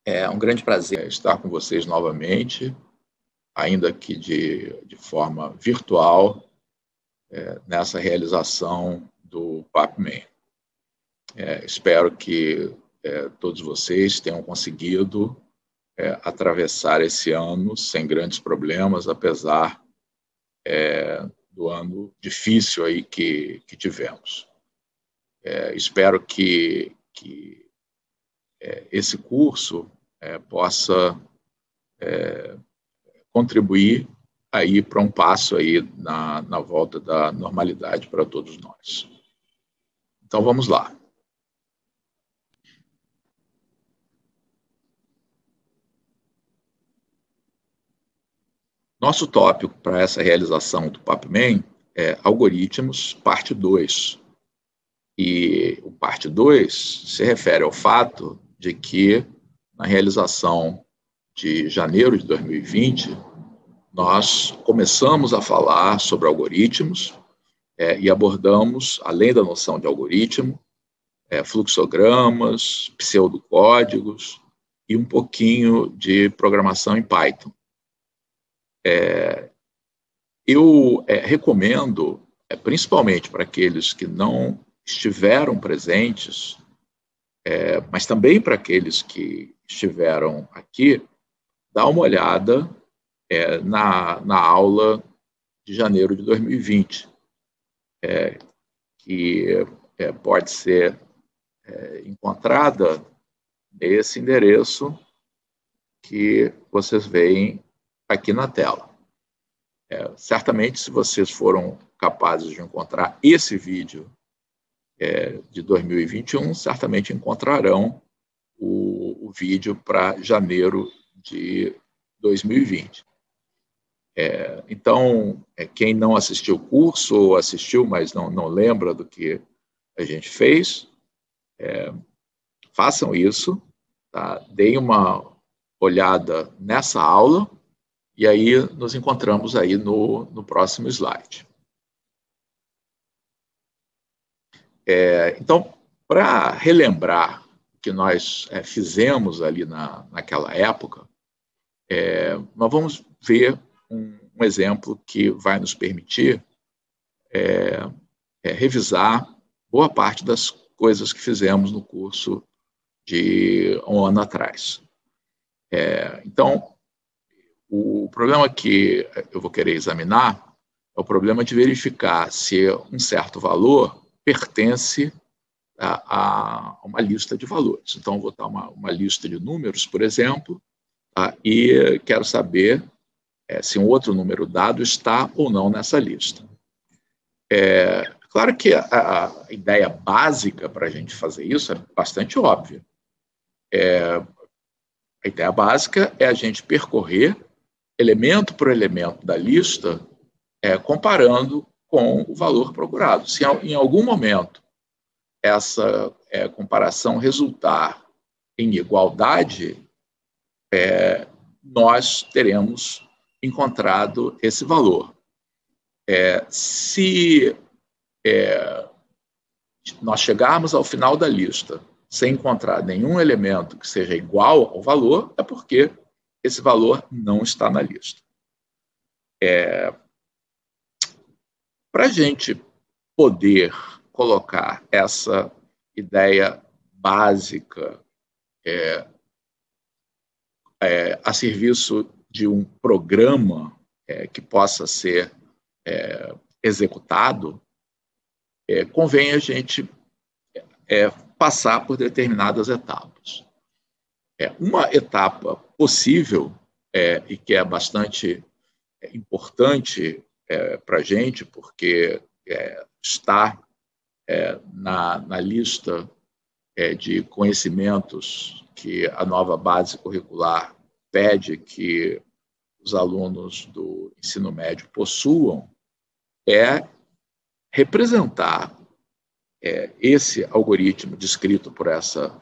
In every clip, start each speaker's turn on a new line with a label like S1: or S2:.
S1: É um grande prazer estar com vocês novamente, ainda que de forma virtual, nessa realização do PAPMEN. Espero que todos vocês tenham conseguido atravessar esse ano sem grandes problemas, apesar do ano difícil aí que tivemos. Espero que esse curso possa contribuir aí para um passo aí na volta da normalidade para todos nós. Então, vamos lá. Nosso tópico para essa realização do PAPMEN é Algoritmos, parte 2. E o parte 2 se refere ao fato de que, na realização de janeiro de 2020, nós começamos a falar sobre algoritmos e abordamos, além da noção de algoritmo, fluxogramas, pseudocódigos e um pouquinho de programação em Python. Eu recomendo, principalmente para aqueles que não estiveram presentes, mas também para aqueles que estiveram aqui, dar uma olhada na aula de janeiro de 2020, que pode ser encontrada nesse endereço que vocês veem aqui na tela. Certamente, se vocês foram capazes de encontrar esse vídeo de 2021, certamente encontrarão o vídeo para janeiro de 2020. Então, quem não assistiu o curso, ou assistiu, mas não lembra do que a gente fez, façam isso, tá? Deem uma olhada nessa aula, e aí nos encontramos aí no próximo slide. Então, para relembrar o que nós fizemos ali naquela época, nós vamos ver um exemplo que vai nos permitir revisar boa parte das coisas que fizemos no curso de um ano atrás. Então, o problema que eu vou querer examinar é o problema de verificar se um certo valor pertence a uma lista de valores. Então, eu vou dar uma lista de números, por exemplo, e quero saber se um outro número dado está ou não nessa lista. Claro que a ideia básica para a gente fazer isso é bastante óbvia. A ideia básica é a gente percorrer elemento por elemento da lista, comparando com o valor procurado. Se em algum momento essa comparação resultar em igualdade, nós teremos encontrado esse valor. Se nós chegarmos ao final da lista sem encontrar nenhum elemento que seja igual ao valor, é porque esse valor não está na lista. Para a gente poder colocar essa ideia básica a serviço de um programa que possa ser executado, convém a gente passar por determinadas etapas. Uma etapa possível e que é bastante importante para a gente, porque está na lista de conhecimentos que a nova base curricular pede que os alunos do ensino médio possuam, é representar esse algoritmo descrito por essa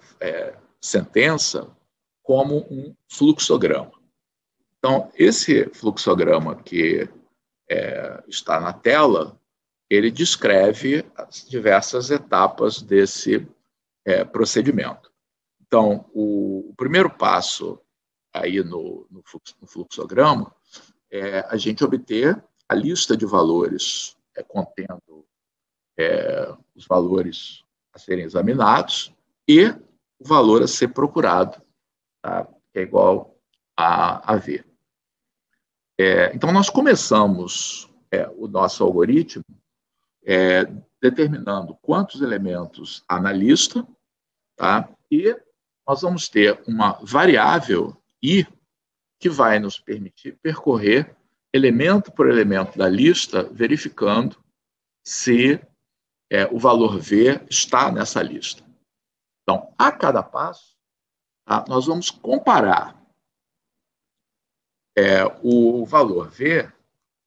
S1: sentença como um fluxograma. Então, esse fluxograma que está na tela, ele descreve as diversas etapas desse procedimento. Então, o primeiro passo aí no fluxograma é a gente obter a lista de valores contendo os valores a serem examinados e o valor a ser procurado, tá? Que é igual a V. Então, nós começamos o nosso algoritmo determinando quantos elementos há na lista, tá? E nós vamos ter uma variável I que vai nos permitir percorrer elemento por elemento da lista, verificando se o valor V está nessa lista. Então, a cada passo, tá, nós vamos comparar o valor V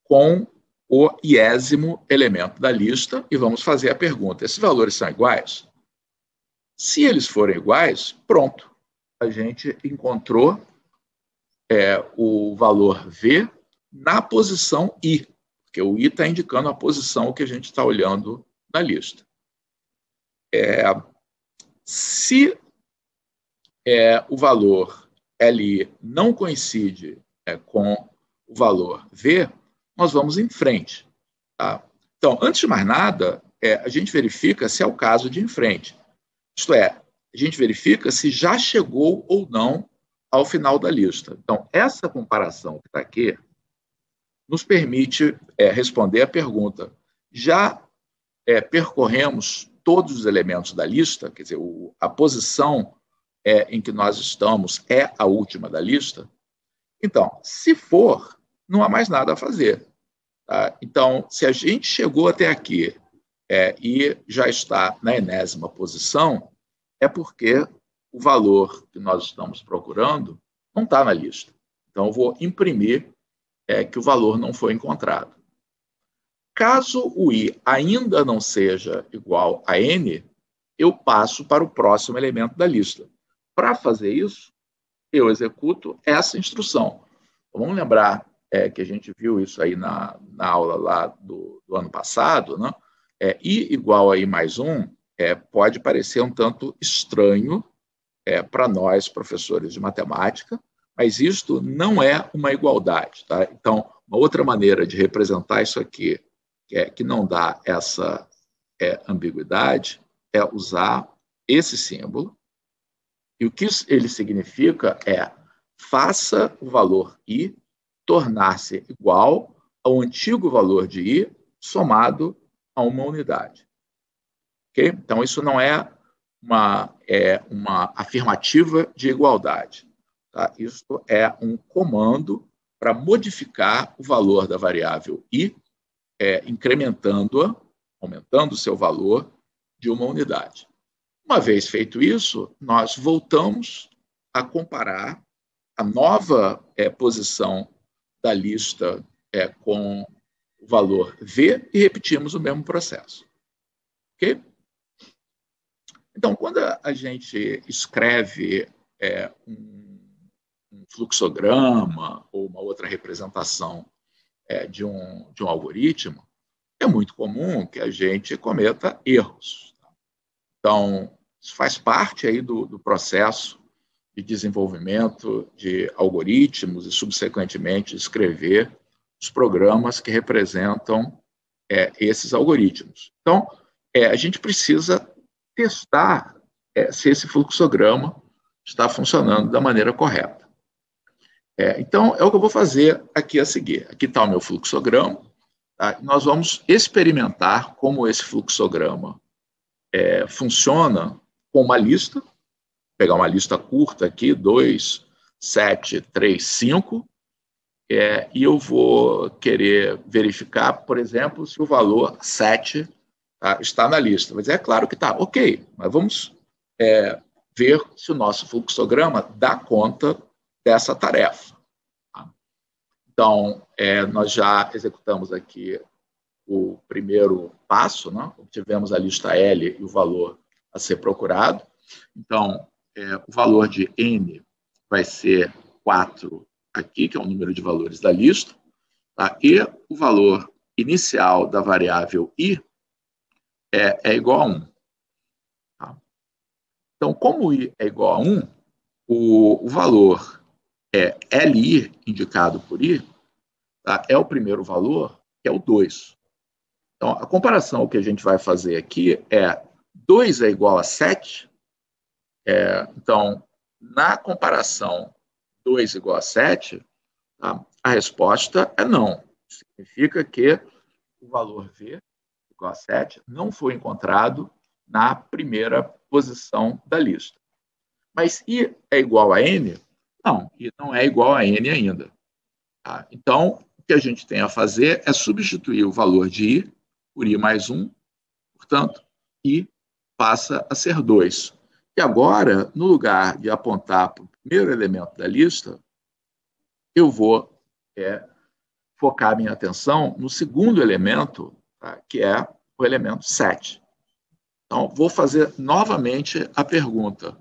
S1: com o iésimo elemento da lista e vamos fazer a pergunta: esses valores são iguais? Se eles forem iguais, pronto, a gente encontrou o valor V na posição I, porque o I está indicando a posição que a gente está olhando na lista. Se o valor LI não coincide com o valor V, nós vamos em frente. Tá? Então, antes de mais nada, a gente verifica se é o caso de ir em frente. Isto é, a gente verifica se já chegou ou não ao final da lista. Então, essa comparação que está aqui nos permite responder a pergunta: já percorremos todos os elementos da lista? Quer dizer, a posição em que nós estamos é a última da lista? Então, se for, não há mais nada a fazer. Tá? Então, se a gente chegou até aqui e já está na enésima posição, é porque o valor que nós estamos procurando não está na lista. Então, eu vou imprimir que o valor não foi encontrado. Caso o I ainda não seja igual a N, eu passo para o próximo elemento da lista. Para fazer isso, eu executo essa instrução. Então, vamos lembrar que a gente viu isso aí na aula lá do ano passado, né? I igual a I mais 1 pode parecer um tanto estranho para nós, professores de matemática, mas isto não é uma igualdade. Tá? Então, uma outra maneira de representar isso aqui, que não dá essa ambiguidade, é usar esse símbolo. E o que ele significa é: faça o valor I tornar-se igual ao antigo valor de I somado a uma unidade. Okay? Então, isso não é uma afirmativa de igualdade. Tá? Isso é um comando para modificar o valor da variável I, incrementando-a, aumentando o seu valor de uma unidade. Uma vez feito isso, nós voltamos a comparar a nova posição da lista com o valor V e repetimos o mesmo processo. Ok? Então, quando a gente escreve um fluxograma ou uma outra representação de um algoritmo, é muito comum que a gente cometa erros. Então, isso faz parte aí do processo de desenvolvimento de algoritmos e, subsequentemente, escrever os programas que representam esses algoritmos. Então, a gente precisa testar se esse fluxograma está funcionando da maneira correta. Então, é o que eu vou fazer aqui a seguir. Aqui está o meu fluxograma. Tá? Nós vamos experimentar como esse fluxograma funciona com uma lista. Vou pegar uma lista curta aqui, 2, 7, 3, 5, e eu vou querer verificar, por exemplo, se o valor 7 está na lista. Mas é claro que está, ok, mas vamos ver se o nosso fluxograma dá conta dessa tarefa. Tá? Então, nós já executamos aqui o primeiro passo, né? Obtivemos a lista L e o valor a ser procurado. Então, o valor de N vai ser 4 aqui, que é o número de valores da lista, tá? E o valor inicial da variável I é igual a 1. Tá? Então, como I é igual a 1, o valor LI, indicado por I, tá, é o primeiro valor, que é o 2. Então, a comparação que a gente vai fazer aqui é 2 é igual a 7. Então, na comparação 2 igual a 7, tá, a resposta é não. Significa que o valor V igual a 7 não foi encontrado na primeira posição da lista. Mas I é igual a N? Não, I não é igual a N ainda. Tá? Então, o que a gente tem a fazer é substituir o valor de I por I mais 1, portanto, I passa a ser 2. E agora, no lugar de apontar para o primeiro elemento da lista, eu vou focar minha atenção no segundo elemento, tá, que é o elemento 7. Então, vou fazer novamente a pergunta.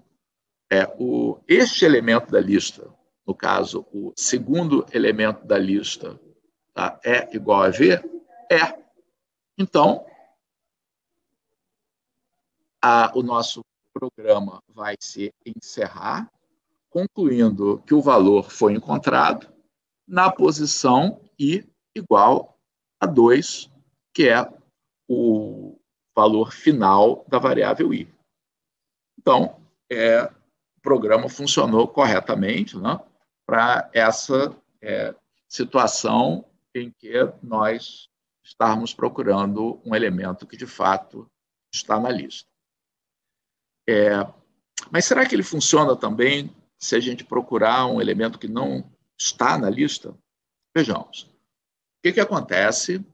S1: Este elemento da lista, no caso, o segundo elemento da lista, tá, é igual a V? É. Então, o nosso programa vai se encerrar, concluindo que o valor foi encontrado na posição I igual a 2, que é o valor final da variável I. Então, o programa funcionou corretamente, né, para essa situação em que nós estarmos procurando um elemento que, de fato, está na lista. Mas será que ele funciona também se a gente procurar um elemento que não está na lista? Vejamos. O que acontece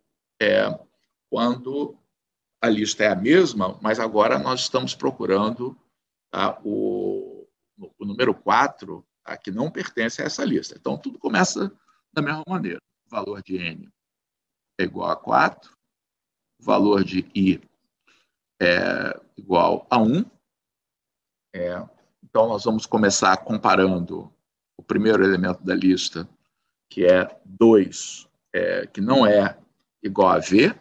S1: quando a lista é a mesma, mas agora nós estamos procurando o número 4, tá, que não pertence a essa lista. Então, tudo começa da mesma maneira. O valor de N é igual a 4, o valor de I é igual a 1. Então, nós vamos começar comparando o primeiro elemento da lista, que é 2, que não é igual a V.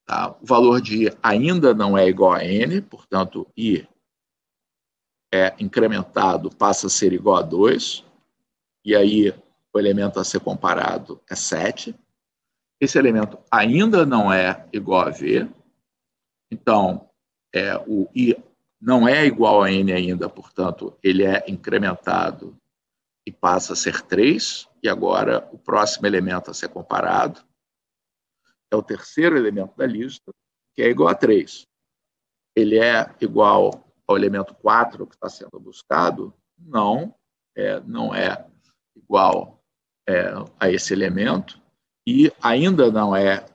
S1: Tá? O valor de I ainda não é igual a N, portanto, I incrementado passa a ser igual a 2, e aí o elemento a ser comparado é 7. Esse elemento ainda não é igual a V, então o I não é igual a N ainda, portanto, ele é incrementado e passa a ser 3, e agora o próximo elemento a ser comparado é o terceiro elemento da lista, que é igual a 3. Ele é igual ao elemento 4 que está sendo buscado? Não, não é igual a esse elemento, e ainda não é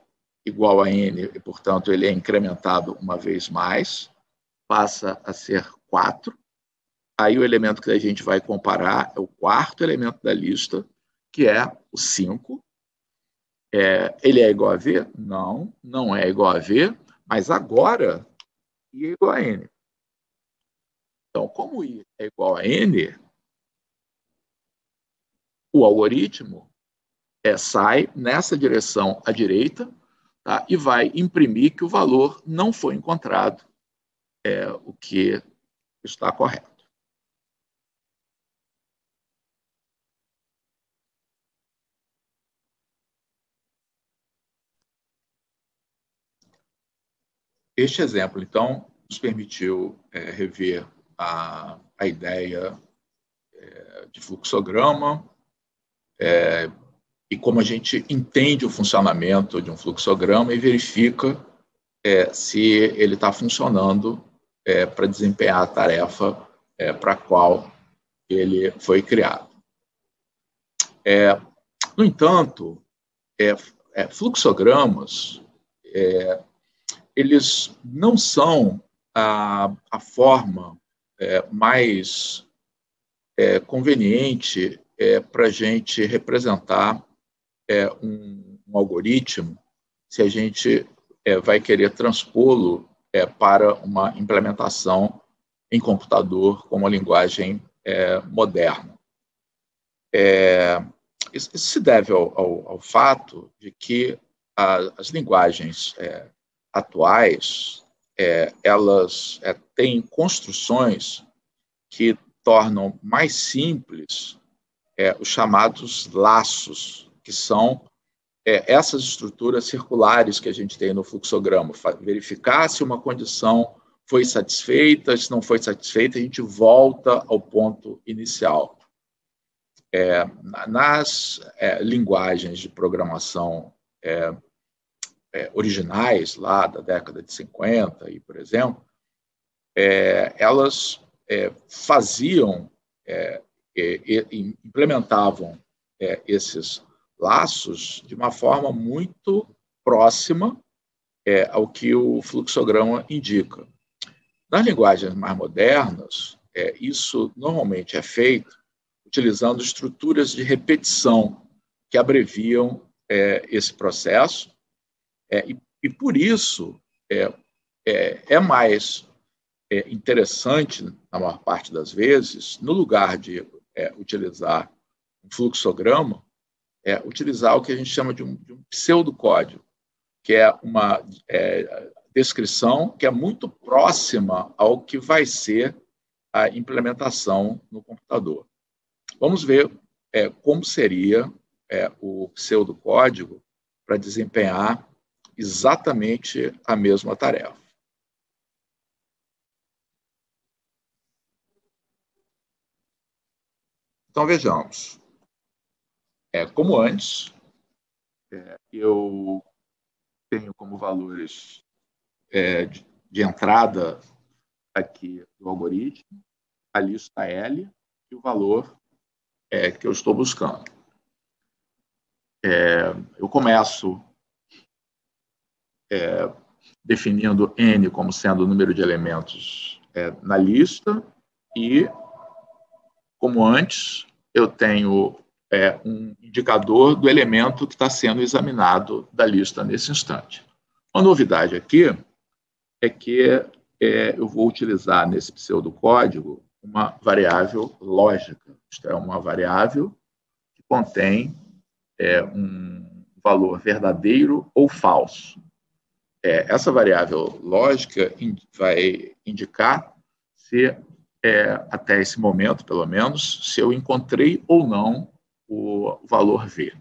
S1: igual a N, e, portanto, ele é incrementado uma vez mais, passa a ser 4. Aí o elemento que a gente vai comparar é o quarto elemento da lista, que é o 5. Ele é igual a V? Não, não é igual a V, mas agora I é igual a N. Então, como I é igual a N, o algoritmo sai nessa direção à direita, tá, e vai imprimir que o valor não foi encontrado, o que está correto. Este exemplo, então, nos permitiu rever a ideia de fluxograma, e como a gente entende o funcionamento de um fluxograma e verifica se ele está funcionando para desempenhar a tarefa para a qual ele foi criado. No entanto, fluxogramas eles não são a forma mais conveniente para a gente representar um algoritmo se a gente vai querer transpô-lo para uma implementação em computador com uma linguagem moderna. Isso se deve ao fato de que as linguagens atuais elas têm construções que tornam mais simples os chamados laços, que são essas estruturas circulares que a gente tem no fluxograma, verificar se uma condição foi satisfeita, se não foi satisfeita, a gente volta ao ponto inicial. Nas linguagens de programação originais, lá da década de 50, por exemplo, elas faziam, implementavam esses laços de uma forma muito próxima ao que o fluxograma indica. Nas linguagens mais modernas, isso normalmente é feito utilizando estruturas de repetição que abreviam esse processo, e por isso é mais interessante, na maior parte das vezes, no lugar de utilizar um fluxograma, utilizar o que a gente chama de um pseudocódigo, que é uma descrição que é muito próxima ao que vai ser a implementação no computador. Vamos ver como seria o pseudocódigo para desempenhar exatamente a mesma tarefa. Então, vejamos. Como antes, eu tenho como valores de entrada aqui do algoritmo a lista L e o valor que eu estou buscando. Eu começo definindo N como sendo o número de elementos na lista e, como antes, eu tenho um indicador do elemento que está sendo examinado da lista nesse instante. Uma novidade aqui é que eu vou utilizar nesse pseudocódigo uma variável lógica. Isto é, uma variável que contém um valor verdadeiro ou falso. Essa variável lógica vai indicar se, até esse momento, pelo menos, se eu encontrei ou não o valor V.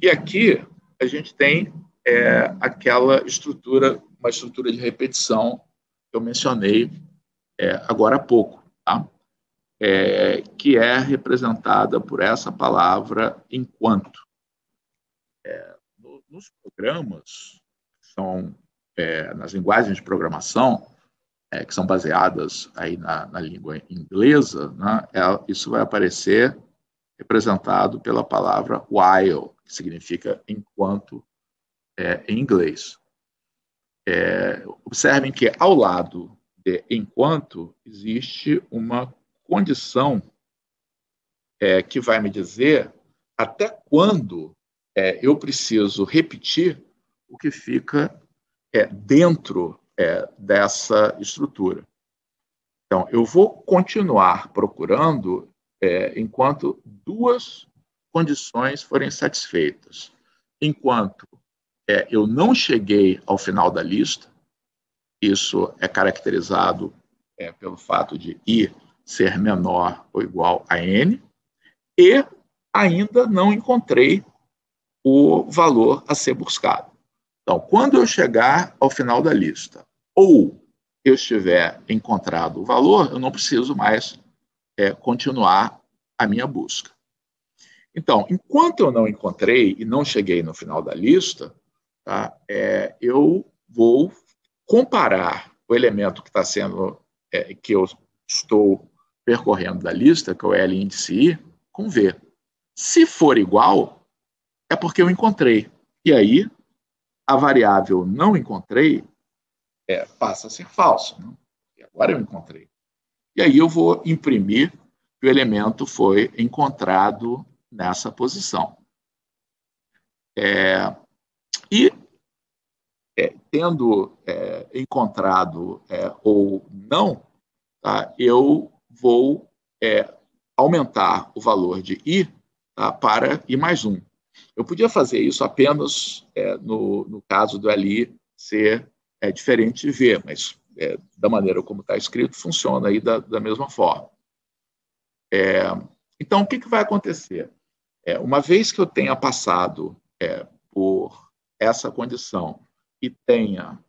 S1: E aqui a gente tem aquela estrutura, uma estrutura de repetição que eu mencionei agora há pouco, tá? Que é representada por essa palavra enquanto. Nos programas, são nas linguagens de programação, que são baseadas aí na língua inglesa, né, isso vai aparecer representado pela palavra while, que significa enquanto em inglês. Observem que ao lado de enquanto existe uma condição que vai me dizer até quando eu preciso repetir o que fica dentro dessa estrutura. Então, eu vou continuar procurando enquanto duas condições forem satisfeitas. Enquanto eu não cheguei ao final da lista, isso é caracterizado pelo fato de I ser menor ou igual a N, e ainda não encontrei o valor a ser buscado. Então, quando eu chegar ao final da lista, ou eu estiver encontrado o valor, eu não preciso mais continuar a minha busca. Então, enquanto eu não encontrei e não cheguei no final da lista, tá, eu vou comparar o elemento que está sendo, que eu estou percorrendo da lista, que é o L índice I, com V. Se for igual, é porque eu encontrei. E aí, a variável não encontrei passa a ser falsa. Né? E agora eu encontrei. E aí eu vou imprimir que o elemento foi encontrado nessa posição. Tendo encontrado ou não, tá, eu vou aumentar o valor de I, tá, para I mais 1. Eu podia fazer isso apenas no caso do LI ser diferente de V, mas da maneira como está escrito, funciona aí da mesma forma. Então, o que vai acontecer? Uma vez que eu tenha passado por essa condição e tenha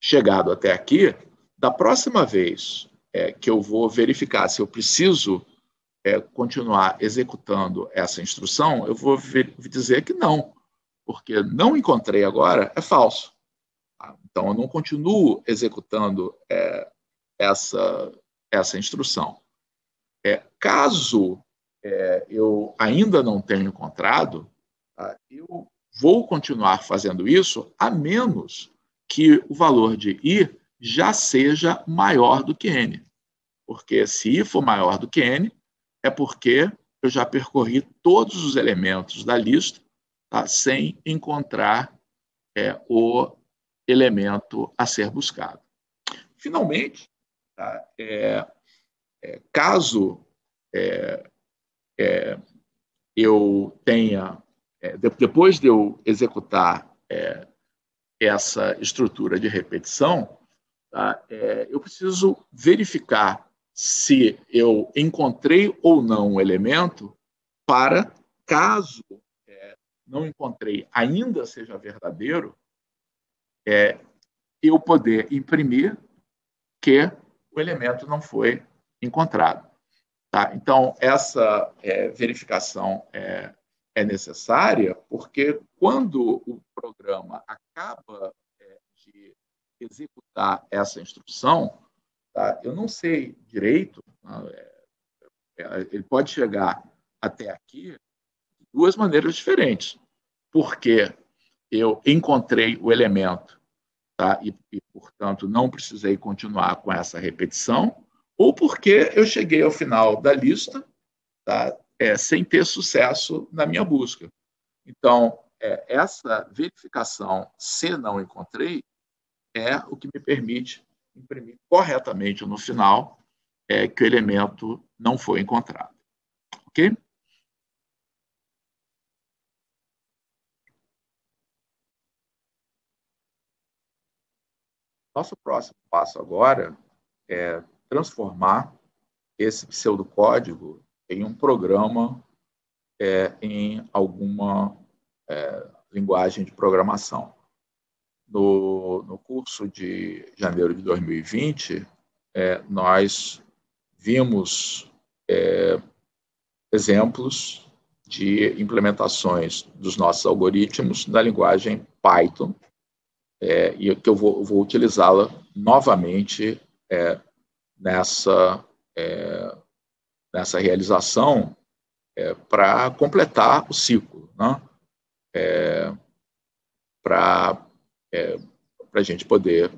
S1: chegado até aqui, da próxima vez que eu vou verificar se eu preciso continuar executando essa instrução, eu vou dizer que não, porque não encontrei agora é falso. Então, eu não continuo executando essa instrução. Caso eu ainda não tenha encontrado, eu vou continuar fazendo isso, a menos que o valor de I já seja maior do que N. Porque se I for maior do que N, é porque eu já percorri todos os elementos da lista, tá, sem encontrar o elemento a ser buscado. Finalmente, tá, caso eu tenha, depois de eu executar essa estrutura de repetição, tá, eu preciso verificar se eu encontrei ou não um elemento para, caso não encontrei, ainda seja verdadeiro, eu poder imprimir que o elemento não foi encontrado. Tá? Então, essa verificação é necessária porque quando o programa acaba de executar essa instrução, tá? Eu não sei direito, ele pode chegar até aqui de duas maneiras diferentes, porque eu encontrei o elemento, tá? E, portanto, não precisei continuar com essa repetição, ou porque eu cheguei ao final da lista, tá? Sem ter sucesso na minha busca. Então, essa verificação, se não encontrei, é o que me permite imprimir corretamente no final que o elemento não foi encontrado. Ok? Nosso próximo passo agora é transformar esse pseudocódigo em um programa em alguma linguagem de programação. No curso de janeiro de 2020, nós vimos exemplos de implementações dos nossos algoritmos na linguagem Python, e que eu vou utilizá-la novamente nessa realização para completar o ciclo, né? Para a gente poder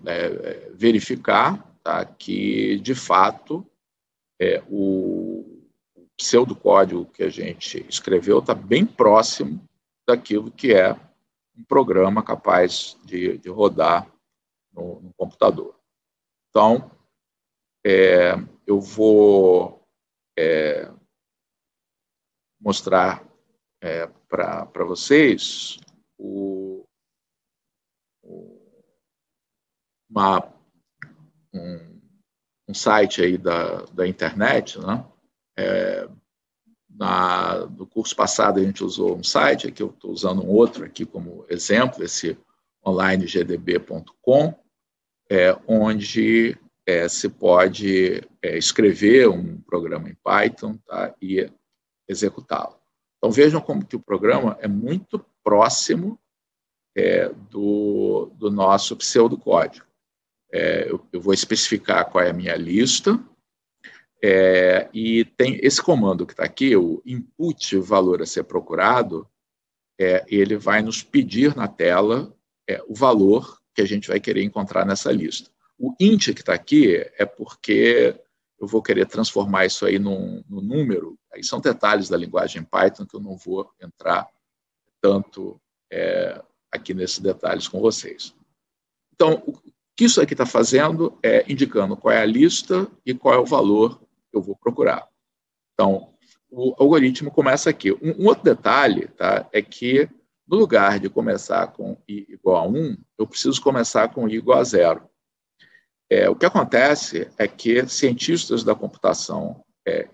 S1: verificar, tá, que, de fato, o pseudocódigo que a gente escreveu está bem próximo daquilo que é um programa capaz de rodar no computador. Então, eu vou mostrar para vocês um site aí da internet, né? No curso passado a gente usou um site, aqui eu estou usando um outro aqui como exemplo, esse onlinegdb.com, onde se pode escrever um programa em Python, tá, e executá-lo. Então vejam como que o programa é muito próximo do nosso pseudocódigo. Eu vou especificar qual é a minha lista, e tem esse comando que está aqui, o input valor a ser procurado, ele vai nos pedir na tela o valor que a gente vai querer encontrar nessa lista. O int que está aqui é porque eu vou querer transformar isso aí num número. Aí são detalhes da linguagem Python que eu não vou entrar tanto aqui nesses detalhes com vocês. Então, o que isso aqui está fazendo é indicando qual é a lista e qual é o valor que eu vou procurar. Então, o algoritmo começa aqui. Um outro detalhe, tá, é que No lugar de começar com i igual a 1, eu preciso começar com i igual a 0. O que acontece é que cientistas da computação,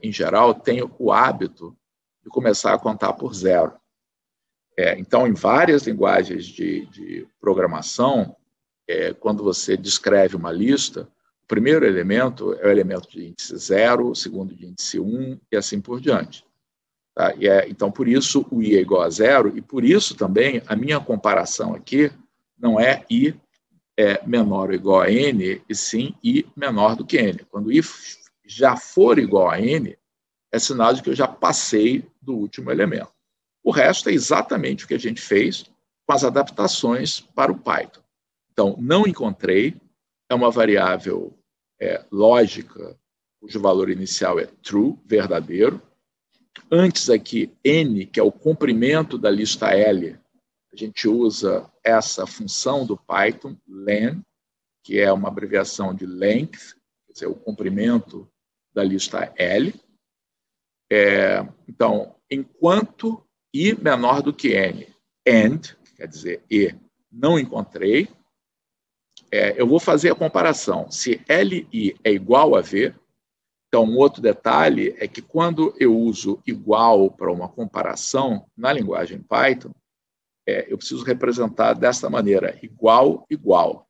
S1: em geral, têm o hábito de começar a contar por 0. Então, em várias linguagens de programação, quando você descreve uma lista, o primeiro elemento é o elemento de índice 0, o segundo de índice 1 e assim por diante. Tá? Então, por isso, o i é igual a 0, e por isso também a minha comparação aqui não é i menor ou igual a n, e sim i menor do que n. Quando i já for igual a n, é sinal de que eu já passei do último elemento. O resto é exatamente o que a gente fez com as adaptações para o Python. Então, não encontrei é uma variável lógica, cujo valor inicial é true, verdadeiro. Antes aqui, n, que é o comprimento da lista L, a gente usa essa função do Python, len, que é uma abreviação de length, quer dizer, o comprimento da lista L. Então, enquanto i menor do que n, and, quer dizer, e, não encontrei, eu vou fazer a comparação. Se li é igual a v, então, um outro detalhe é que quando eu uso igual para uma comparação na linguagem Python, eu preciso representar dessa maneira, igual, igual.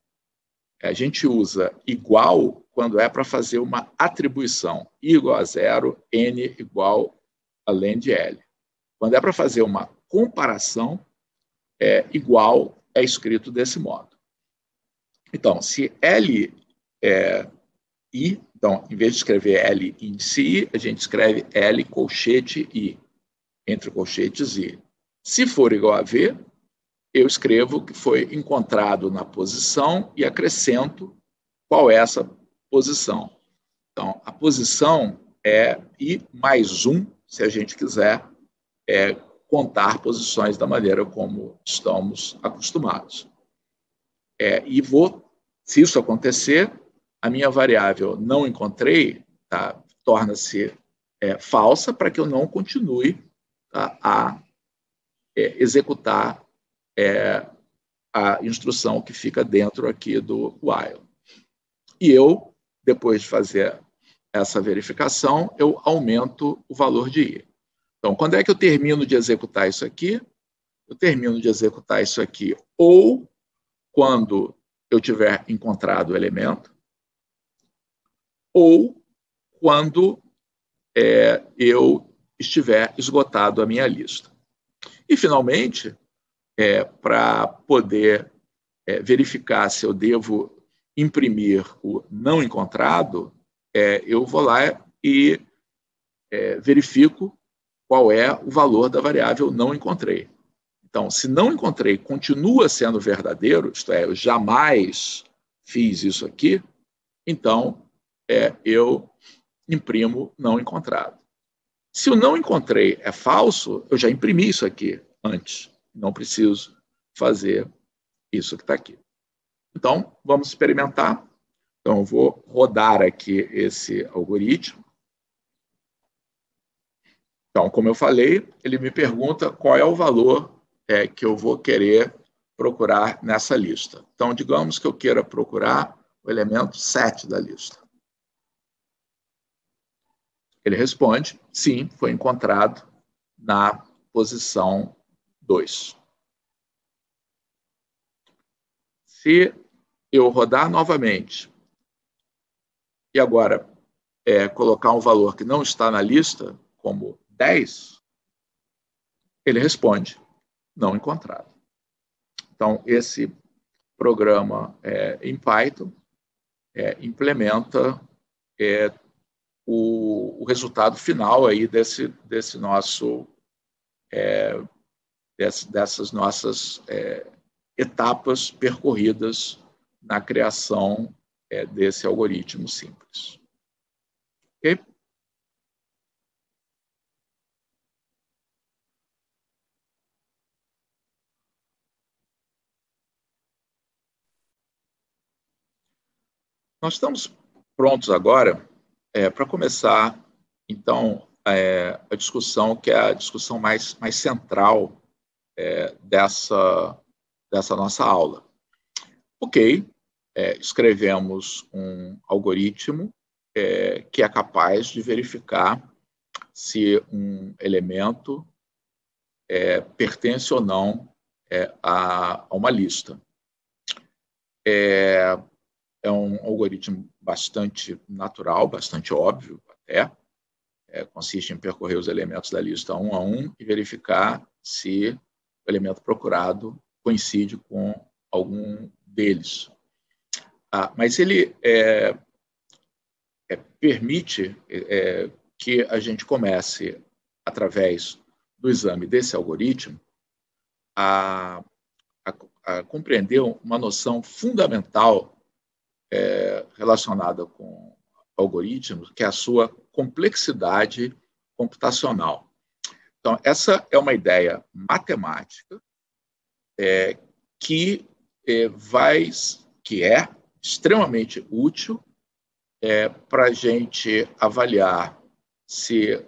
S1: A gente usa igual quando é para fazer uma atribuição, i igual a 0, n igual a len de L. Quando é para fazer uma comparação, igual é escrito desse modo. Então, se L é I, então, em vez de escrever L índice I, a gente escreve L colchete I, entre colchetes I. Se for igual a V, eu escrevo que foi encontrado na posição e acrescento qual é essa posição. Então, a posição é I mais 1, se a gente quiser contar posições da maneira como estamos acostumados. Se isso acontecer, a minha variável não encontrei, tá, torna-se falsa para que eu não continue a executar a instrução que fica dentro aqui do while. E eu, depois de fazer essa verificação, eu aumento o valor de i. Então, quando é que eu termino de executar isso aqui? Eu termino de executar isso aqui ou quando eu tiver encontrado o elemento, ou quando eu estiver esgotado a minha lista. E, finalmente, para poder verificar se eu devo imprimir o não encontrado, eu vou lá e verifico qual é o valor da variável não encontrei. Então, se não encontrei continua sendo verdadeiro, isto é, eu jamais fiz isso aqui, então eu imprimo não encontrado. Se o não encontrei é falso, eu já imprimi isso aqui antes. Não preciso fazer isso que está aqui. Então, vamos experimentar. Então, eu vou rodar aqui esse algoritmo. Então, como eu falei, ele me pergunta qual é o valor que eu vou querer procurar nessa lista. Então, digamos que eu queira procurar o elemento 7 da lista. Ele responde, sim, foi encontrado na posição 2. Se eu rodar novamente e agora colocar um valor que não está na lista, como 10, ele responde, não encontrado. Então, esse programa em Python implementa o resultado final aí desse nosso dessas nossas etapas percorridas na criação desse algoritmo simples. Ok? Nós estamos prontos agora para começar, então, a discussão, que é a discussão mais central dessa nossa aula. Ok, escrevemos um algoritmo que é capaz de verificar se um elemento pertence ou não a uma lista. É um algoritmo bastante natural, bastante óbvio até. Consiste em percorrer os elementos da lista um a um e verificar se o elemento procurado coincide com algum deles. Mas ele permite que a gente comece, através do exame desse algoritmo, a compreender uma noção fundamental relacionada com algoritmos, que é a sua complexidade computacional. Então, essa é uma ideia matemática que é extremamente útil para a gente avaliar se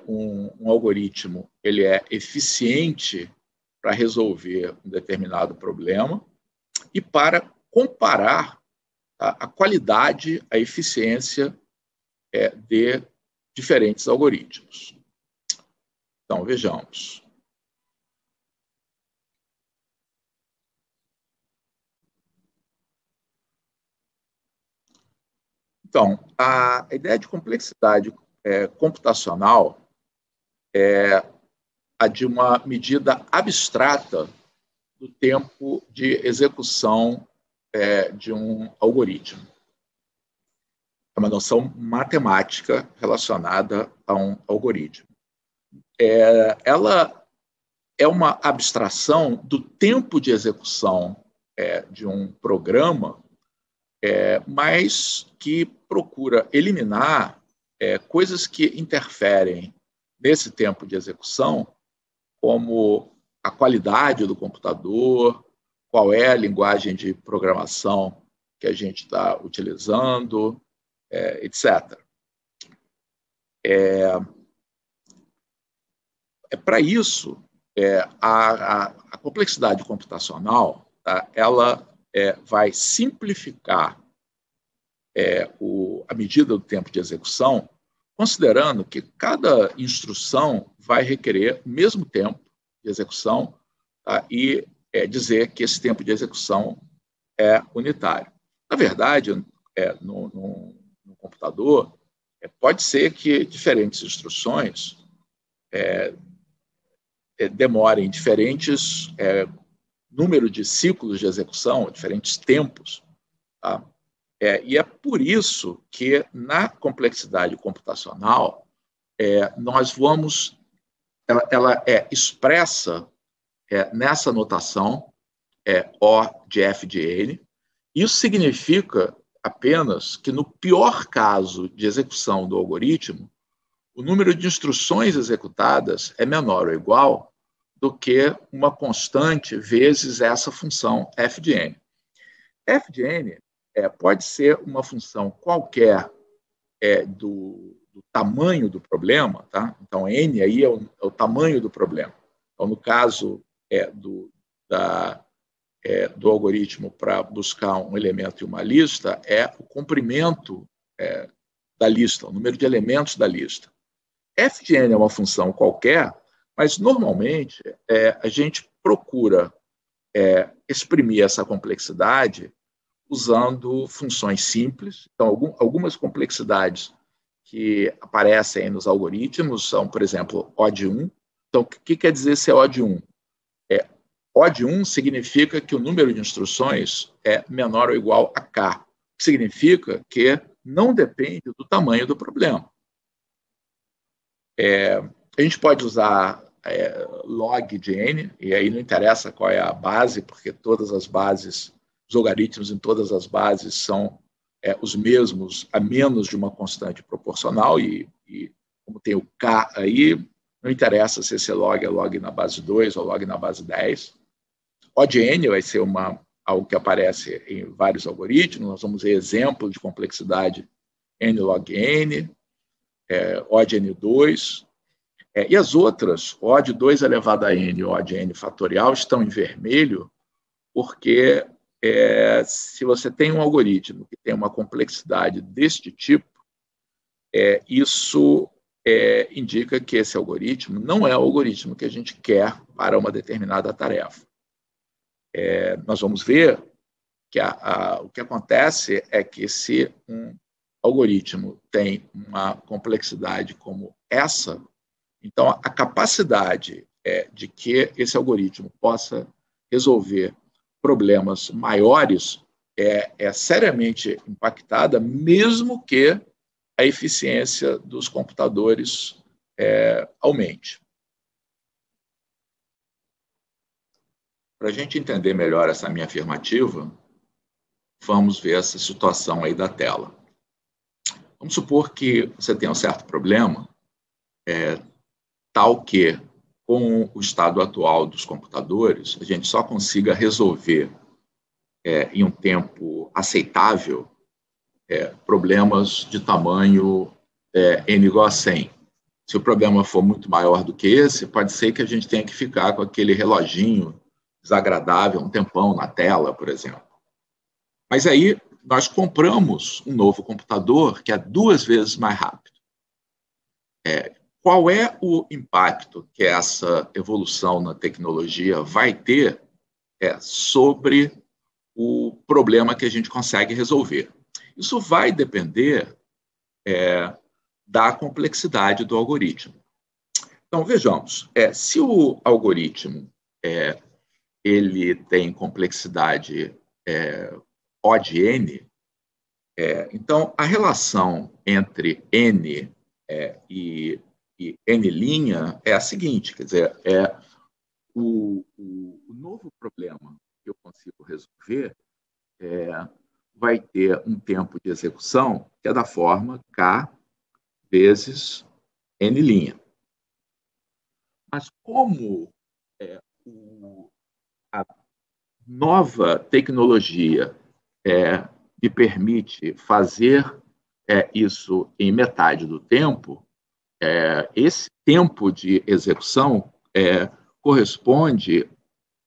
S1: um algoritmo ele é eficiente para resolver um determinado problema e para comparar a qualidade, a eficiência de diferentes algoritmos. Então, vejamos. Então, a ideia de complexidade computacional é a de uma medida abstrata do tempo de execução de um algoritmo. É uma noção matemática relacionada a um algoritmo. Ela é uma abstração do tempo de execução de um programa, mas que procura eliminar coisas que interferem nesse tempo de execução, como a qualidade do computador, qual é a linguagem de programação que a gente está utilizando, etc. Para isso, a complexidade computacional, tá, ela vai simplificar a medida do tempo de execução, considerando que cada instrução vai requerer o mesmo tempo de execução, tá, e dizer que esse tempo de execução é unitário. Na verdade, no computador, pode ser que diferentes instruções demorem diferentes número de ciclos de execução, diferentes tempos. Tá? E é por isso que, na complexidade computacional, nós vamos... Ela é expressa nessa notação O de f de n. Isso significa apenas que, no pior caso de execução do algoritmo, o número de instruções executadas é menor ou igual do que uma constante vezes essa função f de n. F de n pode ser uma função qualquer do tamanho do problema, tá? Então, n aí é o tamanho do problema. Então, no caso do algoritmo para buscar um elemento em uma lista, é o comprimento da lista, o número de elementos da lista. F de n é uma função qualquer, mas, normalmente, a gente procura exprimir essa complexidade usando funções simples. Então, algumas complexidades que aparecem nos algoritmos são, por exemplo, O de 1. Então, o que quer dizer ser O de 1? O de 1 significa que o número de instruções é menor ou igual a K, que significa que não depende do tamanho do problema. A gente pode usar log de n, e aí não interessa qual é a base, porque todas as bases, os algoritmos em todas as bases são os mesmos, a menos de uma constante proporcional, e como tem o K aí, não interessa se esse log é log na base 2 ou log na base 10. O de n vai ser algo que aparece em vários algoritmos. Nós vamos ver exemplos de complexidade n log n, O de n2. E as outras, O de 2 elevado a n e O de n fatorial, estão em vermelho, porque se você tem um algoritmo que tem uma complexidade deste tipo, isso indica que esse algoritmo não é o algoritmo que a gente quer para uma determinada tarefa. Nós vamos ver que o que acontece é que se um algoritmo tem uma complexidade como essa, então a capacidade de que esse algoritmo possa resolver problemas maiores é seriamente impactada, mesmo que a eficiência dos computadores aumente. Para a gente entender melhor essa minha afirmativa, vamos ver essa situação aí da tela. Vamos supor que você tem um certo problema, tal que, com o estado atual dos computadores, a gente só consiga resolver em um tempo aceitável problemas de tamanho n igual a 100. Se o problema for muito maior do que esse, pode ser que a gente tenha que ficar com aquele reloginho desagradável um tempão na tela, por exemplo. Mas aí nós compramos um novo computador que é 2 vezes mais rápido. Qual é o impacto que essa evolução na tecnologia vai ter sobre o problema que a gente consegue resolver? Isso vai depender da complexidade do algoritmo. Então, vejamos, se o algoritmo ele tem complexidade O de n, então a relação entre n e n' é a seguinte, quer dizer, o novo problema que eu consigo resolver vai ter um tempo de execução que é da forma k vezes n'. Mas como a nova tecnologia me permite fazer isso em metade do tempo, esse tempo de execução corresponde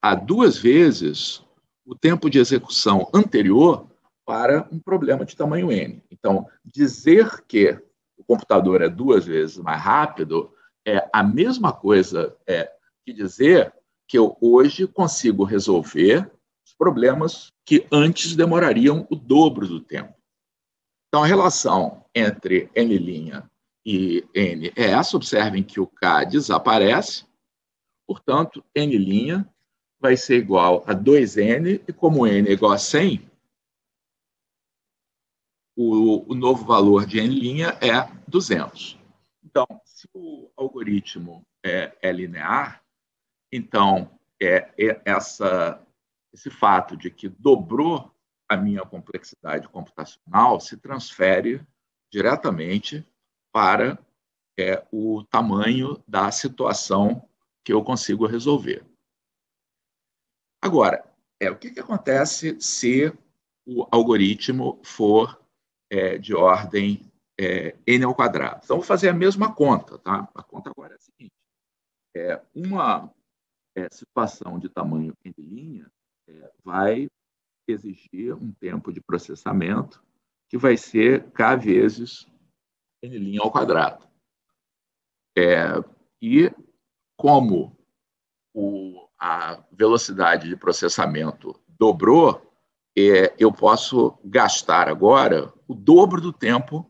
S1: a 2 vezes o tempo de execução anterior para um problema de tamanho n. Então, dizer que o computador é 2 vezes mais rápido é a mesma coisa que dizer que eu hoje consigo resolver os problemas que antes demorariam o dobro do tempo. Então, a relação entre n' e n é essa. Observem que o k desaparece, portanto, n' vai ser igual a 2n, e como n é igual a 100, o novo valor de n' é 200. Então, se o algoritmo é linear, então esse fato de que dobrou a minha complexidade computacional se transfere diretamente para o tamanho da situação que eu consigo resolver. Agora, o que acontece se o algoritmo for de ordem n ao quadrado? Então, vou fazer a mesma conta, tá? A conta agora é a seguinte. Uma situação de tamanho n' vai exigir um tempo de processamento que vai ser k vezes n' ao quadrado. E como a velocidade de processamento dobrou, eu posso gastar agora o dobro do tempo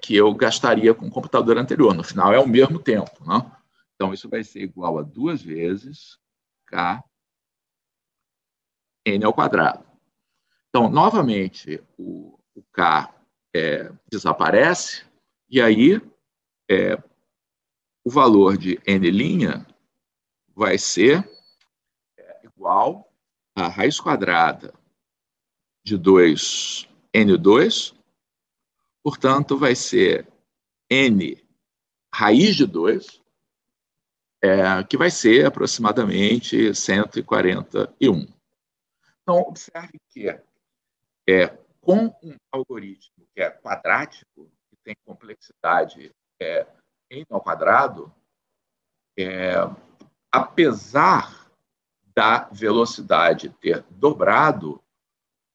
S1: que eu gastaria com o computador anterior. No final, é o mesmo tempo, né? Então, isso vai ser igual a 2 vezes k n ao quadrado. Então, novamente, o k desaparece, e aí o valor de n' vai ser igual a raiz quadrada de 2n2, portanto, vai ser n raiz de 2, que vai ser aproximadamente 141. Então, observe que com um algoritmo que é quadrático, que tem complexidade n ao quadrado, apesar da velocidade ter dobrado,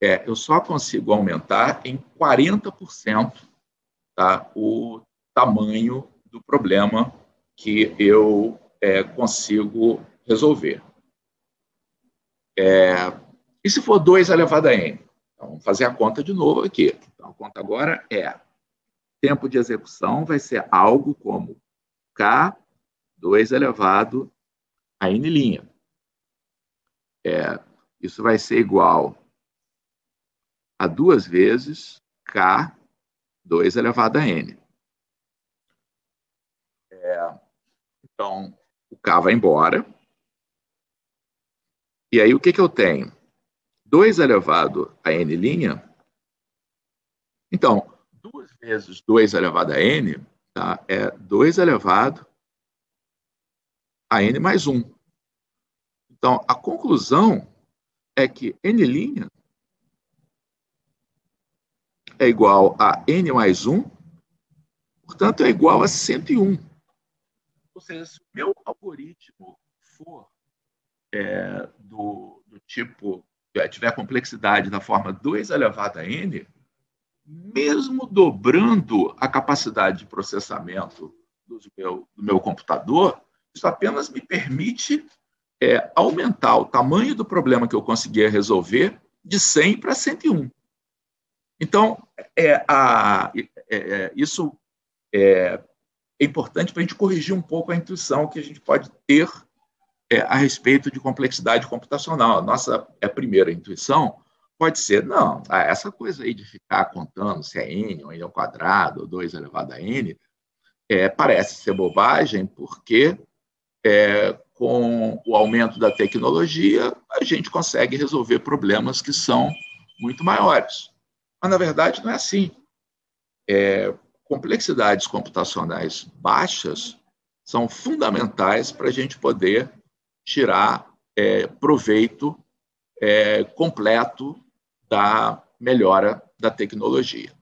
S1: eu só consigo aumentar em 40%, tá, o tamanho do problema que eu consigo resolver. E se for 2 elevado a n? Então, vamos fazer a conta de novo aqui. Então, a conta agora tempo de execução vai ser algo como K 2 elevado a n'. Isso vai ser igual a 2 vezes K 2 elevado a n. Então, o K vai embora. E aí, o que eu tenho? 2 elevado a n'. Então, 2 vezes 2 elevado a n, tá, é 2 elevado a n mais 1. Então, a conclusão é que n' é igual a n mais 1, portanto, é igual a 101. Ou seja, se o meu algoritmo for do tipo, tiver complexidade da forma 2 elevado a n, mesmo dobrando a capacidade de processamento do meu computador, isso apenas me permite aumentar o tamanho do problema que eu conseguia resolver de 100 para 101. Então, isso é importante para a gente corrigir um pouco a intuição que a gente pode ter a respeito de complexidade computacional. A nossa primeira intuição pode ser, não, essa coisa aí de ficar contando se é n ou n ao quadrado, ou 2 elevado a n, parece ser bobagem, porque com o aumento da tecnologia, a gente consegue resolver problemas que são muito maiores. Mas, na verdade, não é assim. Complexidades computacionais baixas são fundamentais para a gente poder tirar proveito completo da melhora da tecnologia.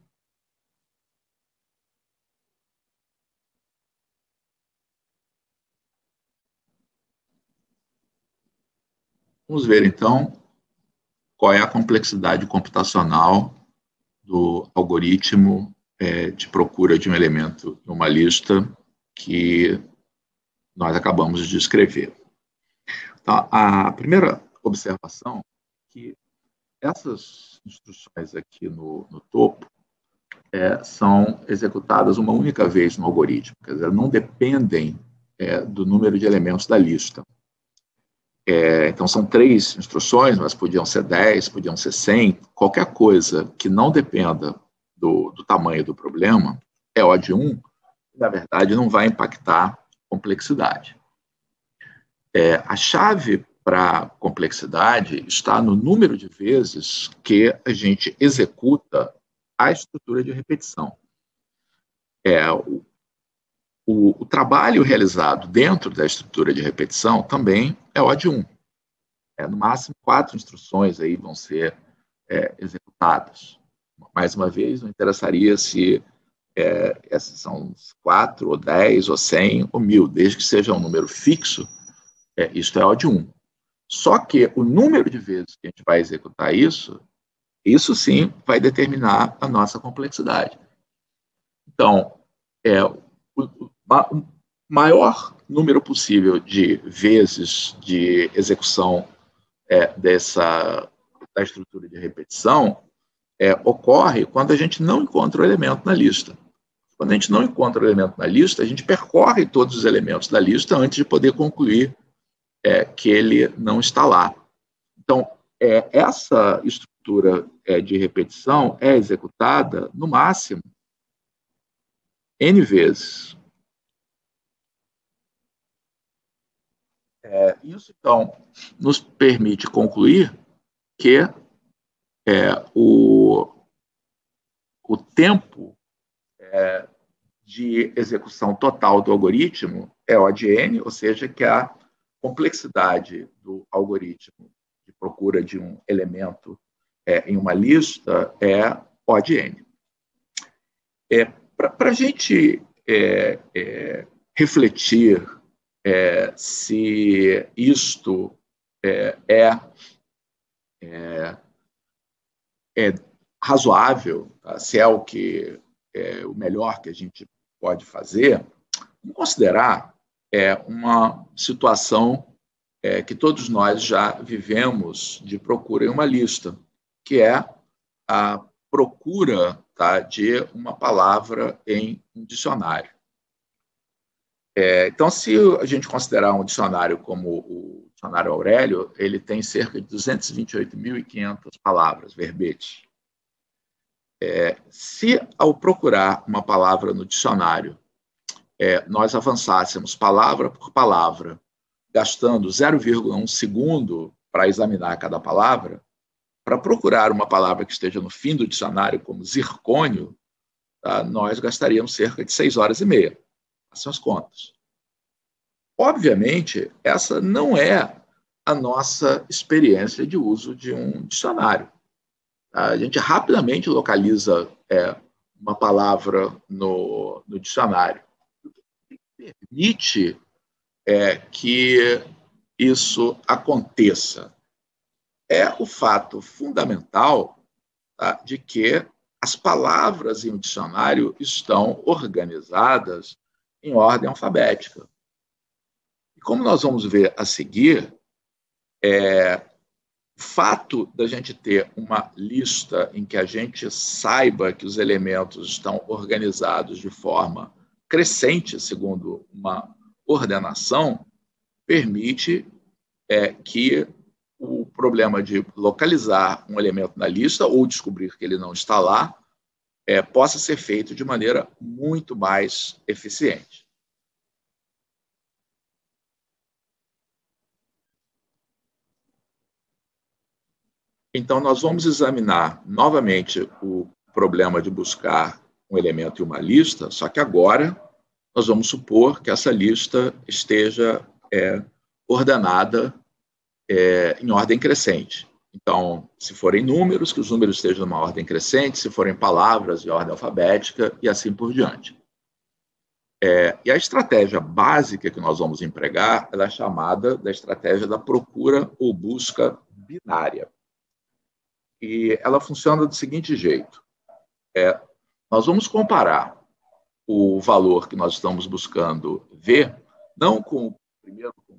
S1: Vamos ver, então, qual é a complexidade computacional do algoritmo de procura de um elemento em uma lista que nós acabamos de descrever. Então, a primeira observação é que essas instruções aqui no topo são executadas uma única vez no algoritmo, quer dizer, não dependem do número de elementos da lista. Então, são 3 instruções, mas podiam ser 10, podiam ser 100, qualquer coisa que não dependa do tamanho do problema é O de 1, na verdade, não vai impactar complexidade. A chave para complexidade está no número de vezes que a gente executa a estrutura de repetição. O trabalho realizado dentro da estrutura de repetição também é O de 1. No máximo 4 instruções aí vão ser executadas. Mais uma vez, não interessaria se essas são 4, ou 10, ou 100, ou 1000, desde que seja um número fixo, isto é O de 1. Só que o número de vezes que a gente vai executar isso sim vai determinar a nossa complexidade. Então, o maior número possível de vezes de execução da estrutura de repetição ocorre quando a gente não encontra o elemento na lista. Quando a gente não encontra o elemento na lista, a gente percorre todos os elementos da lista antes de poder concluir que ele não está lá. Então, essa estrutura de repetição é executada, no máximo, N vezes. Isso, então, nos permite concluir que o tempo de execução total do algoritmo é O de n, ou seja, que a complexidade do algoritmo de procura de um elemento em uma lista é O de n. Para a gente refletir se isto é razoável, tá? Se é o que é o melhor que a gente pode fazer, vamos considerar uma situação que todos nós já vivemos de procura em uma lista, que é a procura, tá, de uma palavra em um dicionário. Então, se a gente considerar um dicionário como o dicionário Aurélio, ele tem cerca de 228.500 palavras, verbetes. Se, ao procurar uma palavra no dicionário, nós avançássemos palavra por palavra, gastando 0,1 segundo para examinar cada palavra, para procurar uma palavra que esteja no fim do dicionário, como zircônio, tá, nós gastaríamos cerca de 6 horas e meia. Façam as contas. Obviamente, essa não é a nossa experiência de uso de um dicionário. A gente rapidamente localiza uma palavra no dicionário. O que permite que isso aconteça é o fato fundamental, tá, de que as palavras em um dicionário estão organizadas em ordem alfabética. E como nós vamos ver a seguir, o fato da gente ter uma lista em que a gente saiba que os elementos estão organizados de forma crescente, segundo uma ordenação, permite que o problema de localizar um elemento na lista ou descobrir que ele não está lá possa ser feito de maneira muito mais eficiente. Então, nós vamos examinar novamente o problema de buscar um elemento em uma lista, só que agora nós vamos supor que essa lista esteja ordenada em ordem crescente. Então, se forem números, que os números estejam numa ordem crescente, se forem palavras, em ordem alfabética, e assim por diante. E a estratégia básica que nós vamos empregar ela é chamada da estratégia da procura ou busca binária. E ela funciona do seguinte jeito. Nós vamos comparar o valor que nós estamos buscando ver, não com o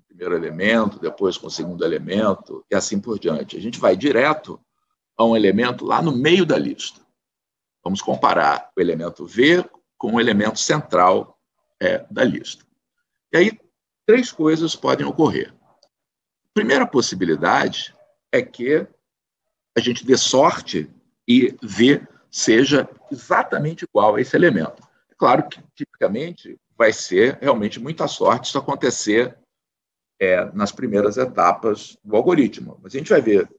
S1: primeiro elemento, depois com o segundo elemento, e assim por diante. A gente vai direto a um elemento lá no meio da lista. Vamos comparar o elemento V com o elemento central da lista. E aí, 3 coisas podem ocorrer. A primeira possibilidade é que a gente dê sorte e V seja exatamente igual a esse elemento. É claro que, tipicamente, vai ser realmente muita sorte isso acontecer nas primeiras etapas do algoritmo. Mas a gente vai ver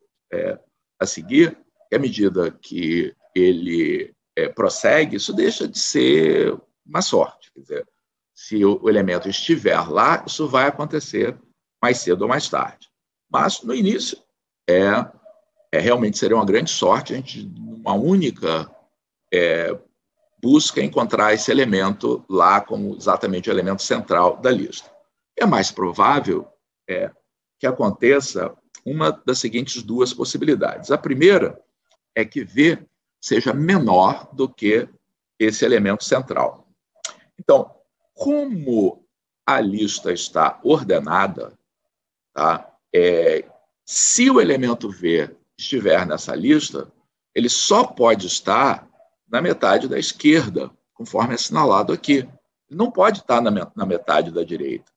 S1: a seguir que, à medida que ele prossegue, isso deixa de ser uma sorte. Quer dizer, se o elemento estiver lá, isso vai acontecer mais cedo ou mais tarde. Mas, no início, realmente seria uma grande sorte a gente, numa única busca, encontrar esse elemento lá como exatamente o elemento central da lista. É mais provável que aconteça uma das seguintes 2 possibilidades. A primeira é que V seja menor do que esse elemento central. Então, como a lista está ordenada, tá? Se o elemento V estiver nessa lista, ele só pode estar na metade da esquerda, conforme assinalado aqui. Ele não pode estar na metade da direita.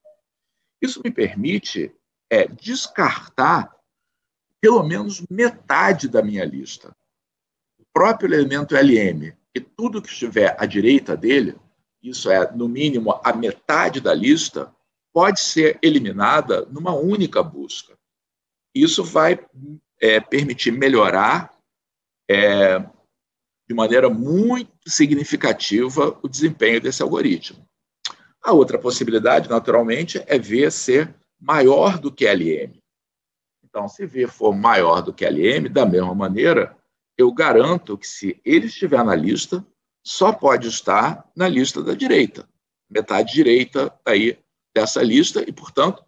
S1: Isso me permite descartar pelo menos metade da minha lista. O próprio elemento LM, e tudo que estiver à direita dele, isso é, no mínimo, a metade da lista, pode ser eliminada numa única busca. Isso vai permitir melhorar de maneira muito significativa o desempenho desse algoritmo. A outra possibilidade, naturalmente, é V ser maior do que LM. Então, se V for maior do que LM, da mesma maneira, eu garanto que, se ele estiver na lista, só pode estar na lista da direita, metade direita aí dessa lista e, portanto,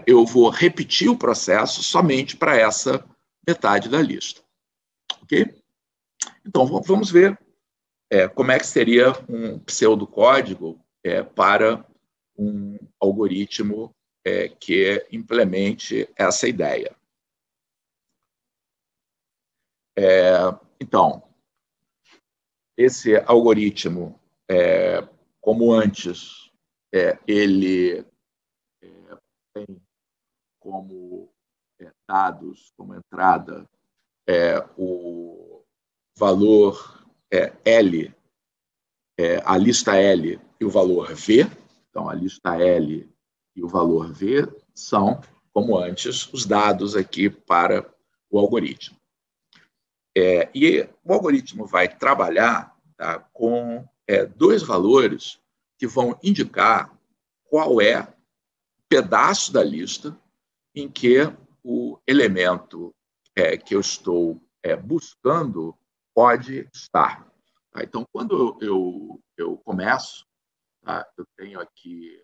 S1: eu vou repetir o processo somente para essa metade da lista. Ok? Então, vamos ver como é que seria um pseudocódigo para um algoritmo que implemente essa ideia. Então, esse algoritmo, como antes, ele tem como dados, como entrada, o valor L, a lista L e o valor V. Então, a lista L e o valor V são, como antes, os dados aqui para o algoritmo. E o algoritmo vai trabalhar, tá, com dois valores que vão indicar qual é o pedaço da lista em que o elemento que eu estou buscando pode estar. Tá? Então, quando eu começo, tá, eu tenho aqui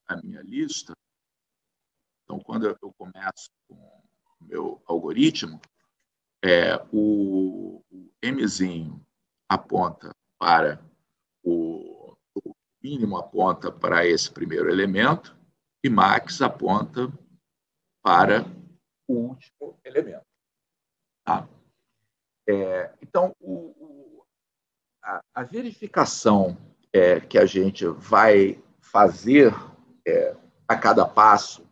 S1: a minha lista. Então, quando eu começo com o meu algoritmo, o Mzinho aponta para o mínimo aponta para esse primeiro elemento e Max aponta para o último elemento. Tá? Então, a verificação que a gente vai fazer a cada passo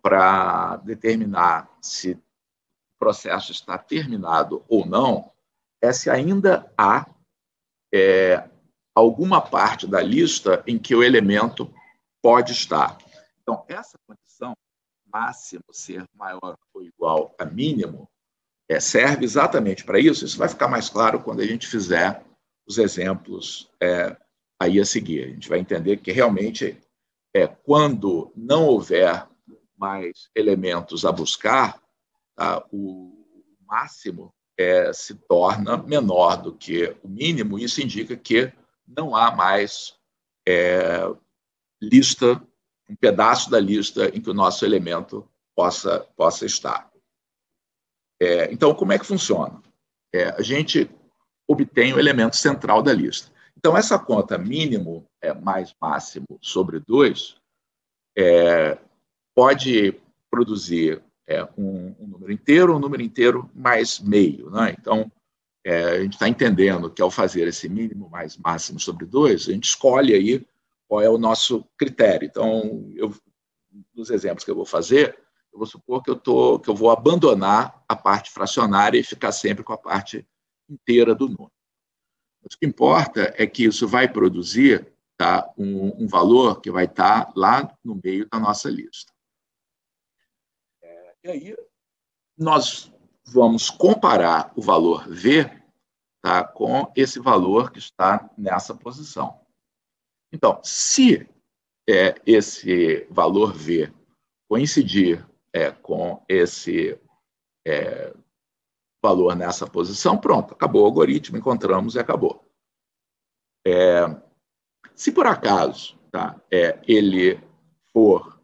S1: para determinar se o processo está terminado ou não é se ainda há alguma parte da lista em que o elemento pode estar. Então, essa condição, máximo ser maior ou igual a mínimo, serve exatamente para isso. Isso vai ficar mais claro quando a gente fizer os exemplos aí a seguir. A gente vai entender que realmente, quando não houver mais elementos a buscar, tá, o máximo se torna menor do que o mínimo, e isso indica que não há mais lista, um pedaço da lista em que o nosso elemento possa estar. Então, como é que funciona? A gente obtém o elemento central da lista. Então, essa conta mínimo mais máximo sobre 2 pode produzir um número inteiro, um número inteiro mais meio. Né? Então, a gente está entendendo que, ao fazer esse mínimo mais máximo sobre 2, a gente escolhe aí qual é o nosso critério. Então, nos exemplos que eu vou fazer, eu vou supor que eu vou abandonar a parte fracionária e ficar sempre com a parte inteira do número. Mas o que importa é que isso vai produzir, tá, um valor que vai estar lá no meio da nossa lista. E aí, nós vamos comparar o valor V, tá, com esse valor que está nessa posição. Então, se esse valor V coincidir com esse valor nessa posição, pronto, acabou o algoritmo, encontramos e acabou. Se por acaso, tá, ele for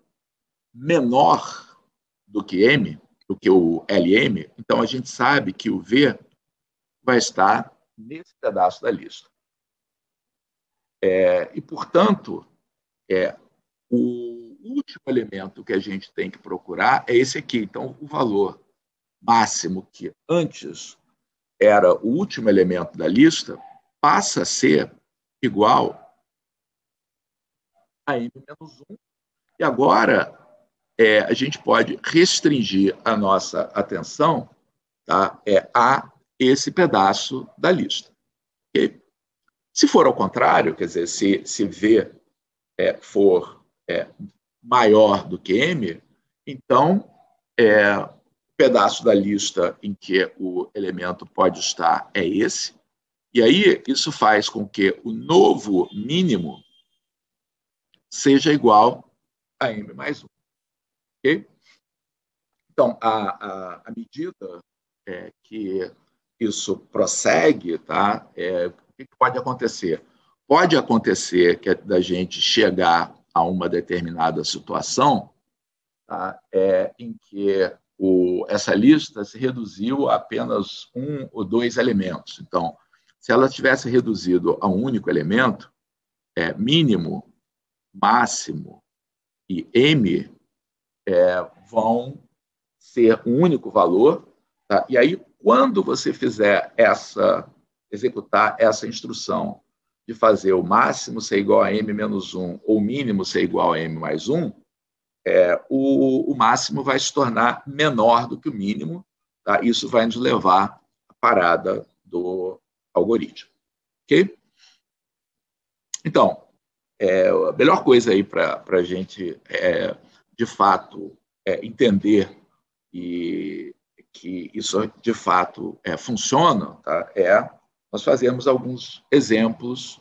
S1: menor do que M, do que o LM, então a gente sabe que o V vai estar nesse pedaço da lista. E, portanto, o último elemento que a gente tem que procurar é esse aqui. Então, o valor máximo que antes era o último elemento da lista passa a ser igual a M-1. E agora a gente pode restringir a nossa atenção, tá, a esse pedaço da lista. Okay? Se for ao contrário, quer dizer, se V for maior do que M, então o pedaço da lista em que o elemento pode estar é esse, e aí isso faz com que o novo mínimo seja igual a M mais 1. Okay? Então, à medida que isso prossegue, tá, o que pode acontecer? pode acontecer que da gente chegar a uma determinada situação, tá, em que essa lista se reduziu a apenas um ou dois elementos. Então, se ela tivesse reduzido a um único elemento, mínimo, máximo e M vão ser um único valor. Tá? E aí, quando você fizer executar essa instrução de fazer o máximo ser igual a M menos 1 ou o mínimo ser igual a M mais 1, o máximo vai se tornar menor do que o mínimo. Tá? Isso vai nos levar à parada do algoritmo. Ok? Então, a melhor coisa aí para a gente, de fato, entender que isso, de fato, funciona, tá? Nós fazemos alguns exemplos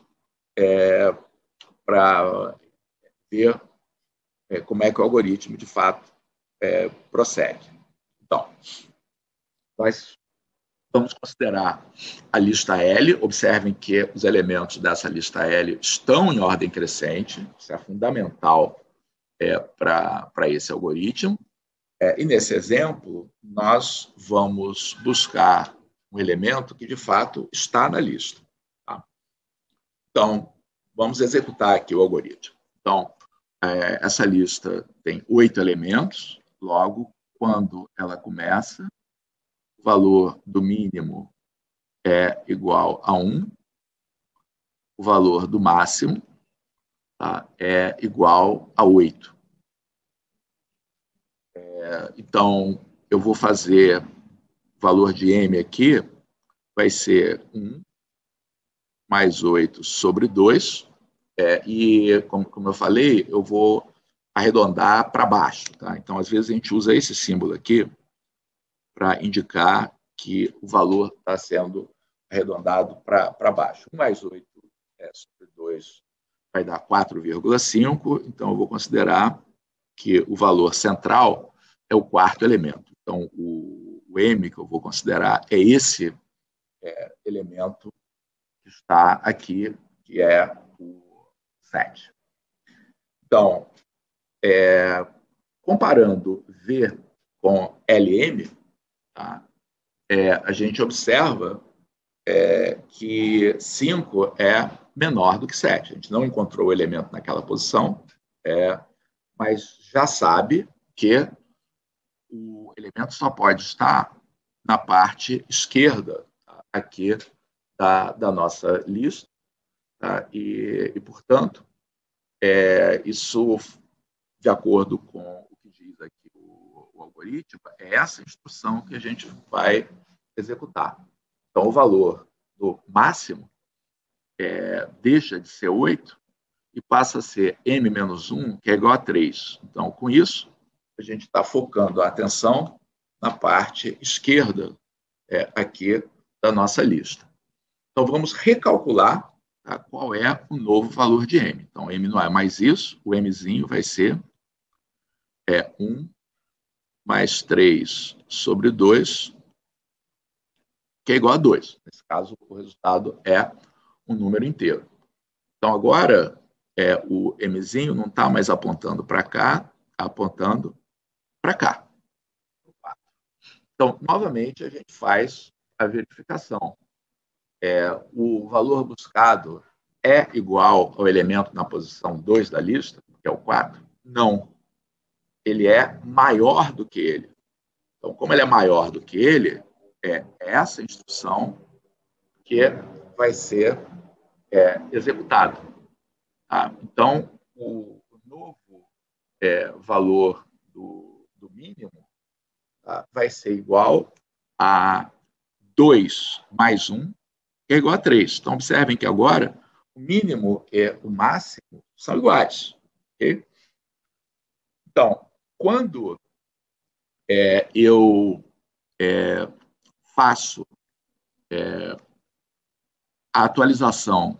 S1: para ver como é que o algoritmo, de fato, procede. Então, nós vamos considerar a lista L. Observem que os elementos dessa lista L estão em ordem crescente. Isso é fundamental para esse algoritmo. E nesse exemplo, nós vamos buscar um elemento que, de fato, está na lista. Tá? Então, vamos executar aqui o algoritmo. Então, essa lista tem 8 elementos. Logo, quando ela começa, o valor do mínimo é igual a 1. O valor do máximo, tá, é igual a 8. Então, eu vou fazer o valor de M aqui, vai ser 1 mais 8 sobre 2. E, como eu falei, eu vou arredondar para baixo. Tá? Então, às vezes, a gente usa esse símbolo aqui para indicar que o valor está sendo arredondado para baixo. 1 mais 8 sobre 2 vai dar 4,5. Então, eu vou considerar que o valor central é o quarto elemento. Então, o M que eu vou considerar é esse elemento que está aqui, que é o 7. Então, comparando V com LM, tá? A gente observa que 5 é menor do que 7. A gente não encontrou o elemento naquela posição, mas já sabe que o elemento só pode estar na parte esquerda, tá, aqui da nossa lista. Tá? E, portanto, isso, de acordo com o que diz aqui o algoritmo, é essa instrução que a gente vai executar. Então, o valor do máximo deixa de ser 8 e passa a ser M menos 1, que é igual a 3. Então, com isso, a gente está focando a atenção na parte esquerda aqui da nossa lista. Então, vamos recalcular, tá, qual é o novo valor de M. Então, M não é mais isso, o Mzinho vai ser 1 mais 3 sobre 2, que é igual a 2. Nesse caso, o resultado é um número inteiro. Então, agora, o Mzinho não está mais apontando para cá, está apontando para cá. Então, novamente, a gente faz a verificação. O valor buscado é igual ao elemento na posição 2 da lista, que é o 4? Não. Ele é maior do que ele. Então, como ele é maior do que ele, é essa instrução que vai ser executada. Tá? Então, o novo valor do mínimo, tá, vai ser igual a 2 mais 1, que é igual a 3. Então, observem que agora o mínimo e o máximo são iguais. Okay? Então, quando eu faço a atualização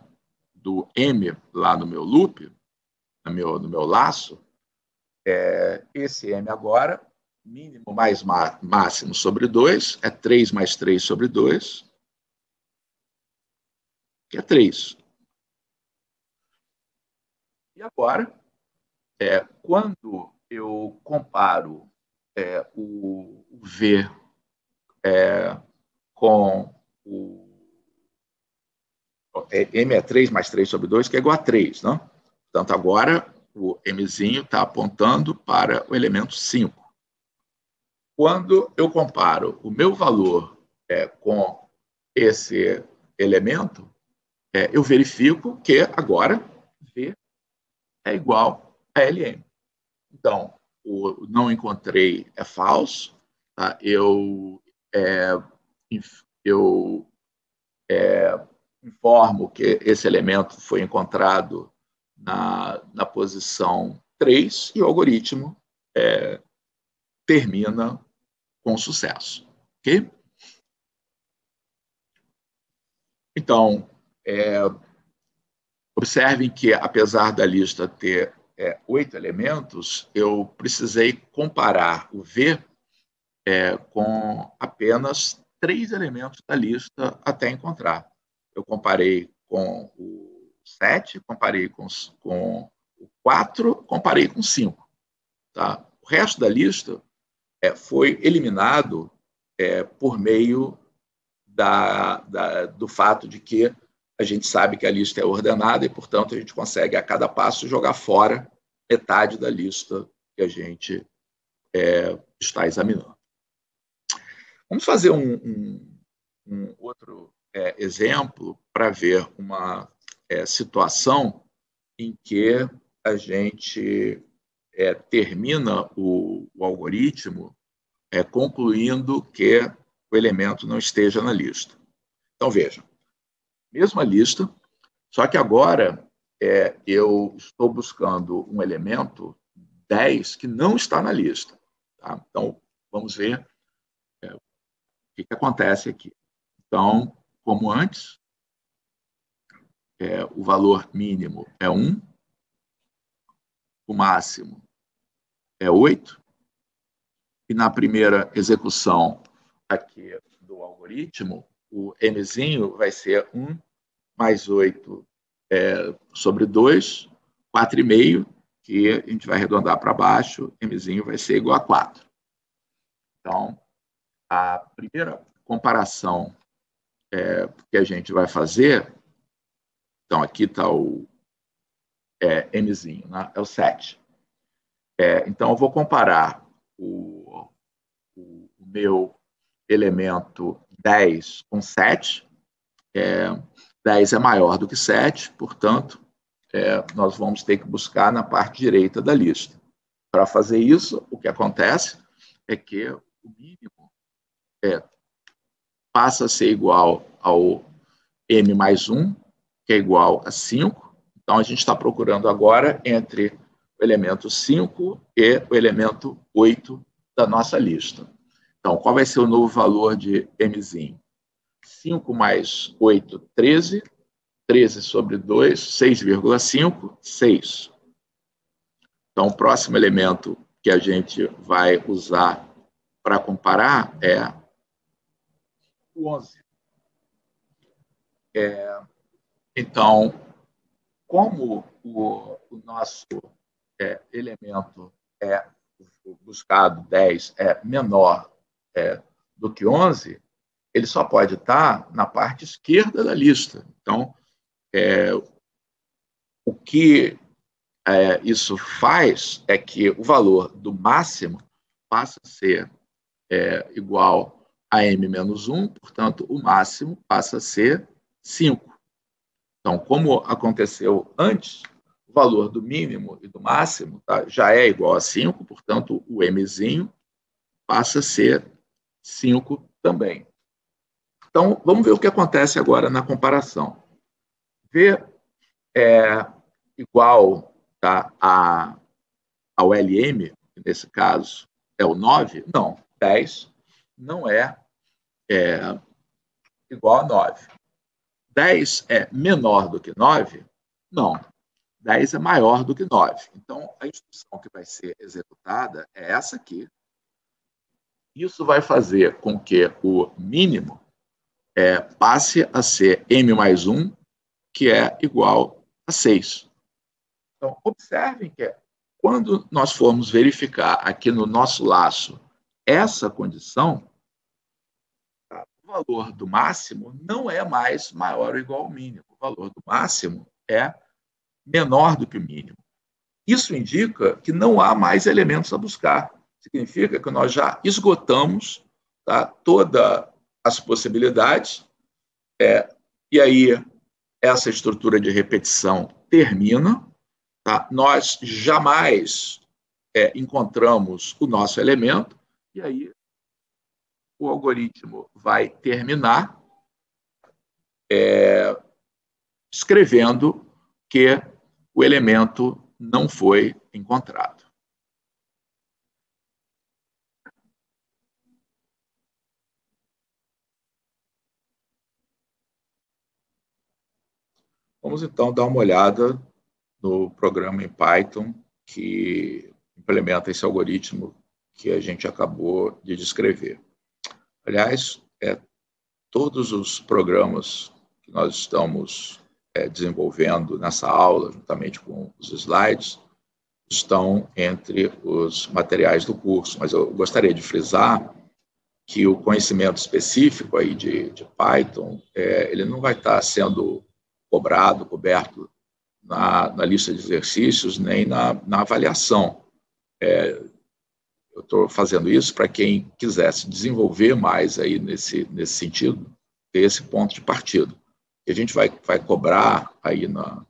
S1: do M lá no meu loop, no meu laço, esse M agora, mínimo mais máximo sobre 2, é 3 mais 3 sobre 2, que é 3. E agora, quando eu comparo o V com o M é 3 mais 3 sobre 2, que é igual a 3, não? Portanto, agora o Mzinho está apontando para o elemento 5. Quando eu comparo o meu valor com esse elemento, eu verifico que agora V é igual a LM. Então, o não encontrei é falso. Tá? Eu informo que esse elemento foi encontrado na posição 3 e o algoritmo termina com sucesso. Ok? Então, observem que, apesar da lista ter 8 elementos, eu precisei comparar o V com apenas 3 elementos da lista até encontrar. Eu comparei com o 7, comparei com o 4, comparei com 5. Tá? O resto da lista foi eliminado por meio do fato de que a gente sabe que a lista é ordenada e, portanto, a gente consegue, a cada passo, jogar fora metade da lista que a gente está examinando. Vamos fazer um outro exemplo para ver uma situação em que a gente termina o algoritmo concluindo que o elemento não esteja na lista. Então, vejam, mesma lista, só que agora eu estou buscando um elemento 10 que não está na lista. Tá? Então, vamos ver o que acontece aqui. Então, como antes, o valor mínimo é 1, o máximo é 8, e na primeira execução aqui do algoritmo, o Mzinho vai ser 1 mais 8 sobre 2, 4,5, que a gente vai arredondar para baixo, Mzinho vai ser igual a 4. Então, a primeira comparação que a gente vai fazer, então aqui está o Mzinho, né? É o 7. Então, eu vou comparar o meu elemento 10 com 7. 10 é maior do que 7, portanto, nós vamos ter que buscar na parte direita da lista. Para fazer isso, o que acontece é que o mínimo passa a ser igual ao M mais 1, que é igual a 5. Então, a gente está procurando agora entre o elemento 5 e o elemento 8 da nossa lista. Então, qual vai ser o novo valor de Mzinho? 5 mais 8, 13. 13 sobre 2, 6,5, 6. Então, o próximo elemento que a gente vai usar para comparar é o 11. Então, como o nosso elemento buscado, 10, é menor do que 11, ele só pode estar na parte esquerda da lista. Então, o que isso faz é que o valor do máximo passa a ser igual a m menos 1, portanto, o máximo passa a ser 5. Então, como aconteceu antes, o valor do mínimo e do máximo já é igual a 5, portanto, o mzinho passa a ser 5 também. Então, vamos ver o que acontece agora na comparação. V igual ao LM, que nesse caso é o 9, não, 10 não é igual a 9. 10 é menor do que 9? Não, 10 é maior do que 9. Então, a instrução que vai ser executada é essa aqui. Isso vai fazer com que o mínimo passe a ser M mais 1, que é igual a 6. Então, observem que quando nós formos verificar aqui no nosso laço essa condição, tá? O valor do máximo não é mais maior ou igual ao mínimo. O valor do máximo é menor do que o mínimo. Isso indica que não há mais elementos a buscar. Significa que nós já esgotamos, tá, todas as possibilidades, e aí essa estrutura de repetição termina. Tá? Nós jamais encontramos o nosso elemento, e aí o algoritmo vai terminar escrevendo que o elemento não foi encontrado. Vamos então dar uma olhada no programa em Python que implementa esse algoritmo que a gente acabou de descrever. Aliás, todos os programas que nós estamos desenvolvendo nessa aula, juntamente com os slides, estão entre os materiais do curso. Mas eu gostaria de frisar que o conhecimento específico aí de Python, ele não vai estar sendo coberto na lista de exercícios, nem na avaliação. Eu estou fazendo isso para quem quisesse desenvolver mais aí nesse sentido, ter esse ponto de partida. E a gente vai cobrar aí na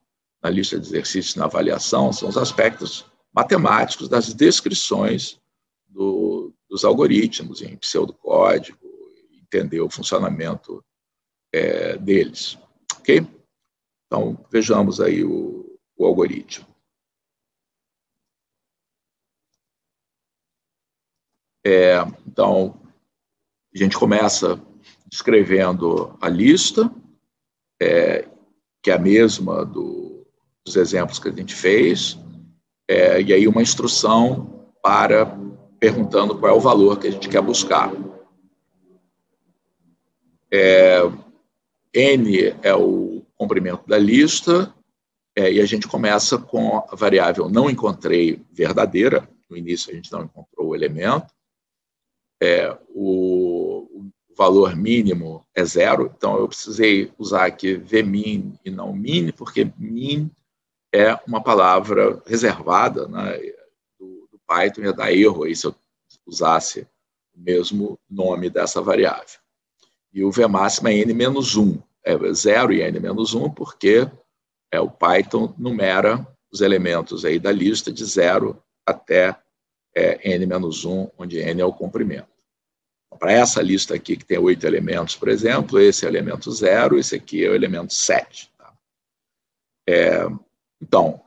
S1: lista de exercícios, na avaliação, são os aspectos matemáticos das descrições dos algoritmos em pseudocódigo, entender o funcionamento deles. Ok? Então, vejamos aí o algoritmo. Então, a gente começa descrevendo a lista, que é a mesma dos exemplos que a gente fez, e aí uma instrução para perguntando qual é o valor que a gente quer buscar. N é o comprimento da lista, e a gente começa com a variável não encontrei verdadeira. No início a gente não encontrou o elemento. O valor mínimo é 0, então eu precisei usar aqui vmin e não min, porque min é uma palavra reservada, né, do Python, ia dar erro aí se eu usasse o mesmo nome dessa variável. E o vmáximo é n-1, é 0 e n-1, porque o Python numera os elementos aí da lista de 0 até n-1, onde n é o comprimento. Para essa lista aqui, que tem 8 elementos, por exemplo, esse é o elemento 0, esse aqui é o elemento 7. Tá? Então,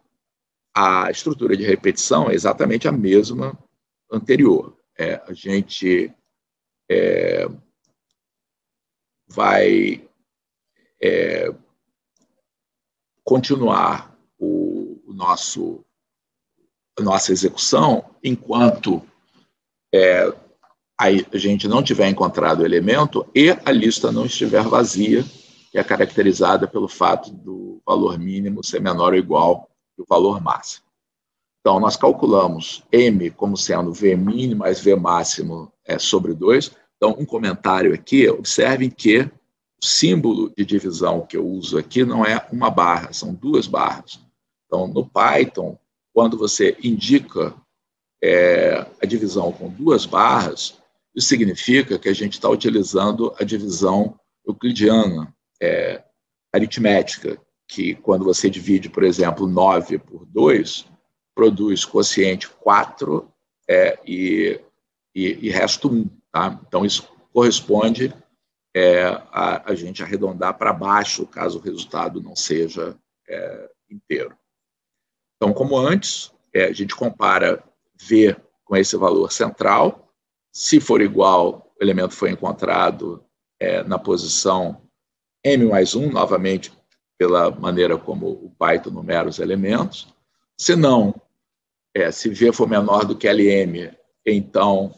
S1: a estrutura de repetição é exatamente a mesma anterior. A gente vai continuar a nossa execução enquanto a gente não tiver encontrado o elemento e a lista não estiver vazia, que é caracterizada pelo fato do valor mínimo ser menor ou igual ao valor máximo. Então, nós calculamos M como sendo Vmin mais Vmáximo sobre 2. Então, um comentário aqui, observem que o símbolo de divisão que eu uso aqui não é uma barra, são 2 barras. Então, no Python, quando você indica a divisão com 2 barras, isso significa que a gente está utilizando a divisão euclidiana, aritmética, que quando você divide, por exemplo, 9 por 2, produz quociente 4 e resto 1. Tá? Então, isso corresponde a gente arredondar para baixo, caso o resultado não seja inteiro. Então, como antes, a gente compara V com esse valor central. Se for igual, o elemento foi encontrado na posição M mais 1, novamente, pela maneira como o Python numera os elementos. Se não, se V for menor do que LM, então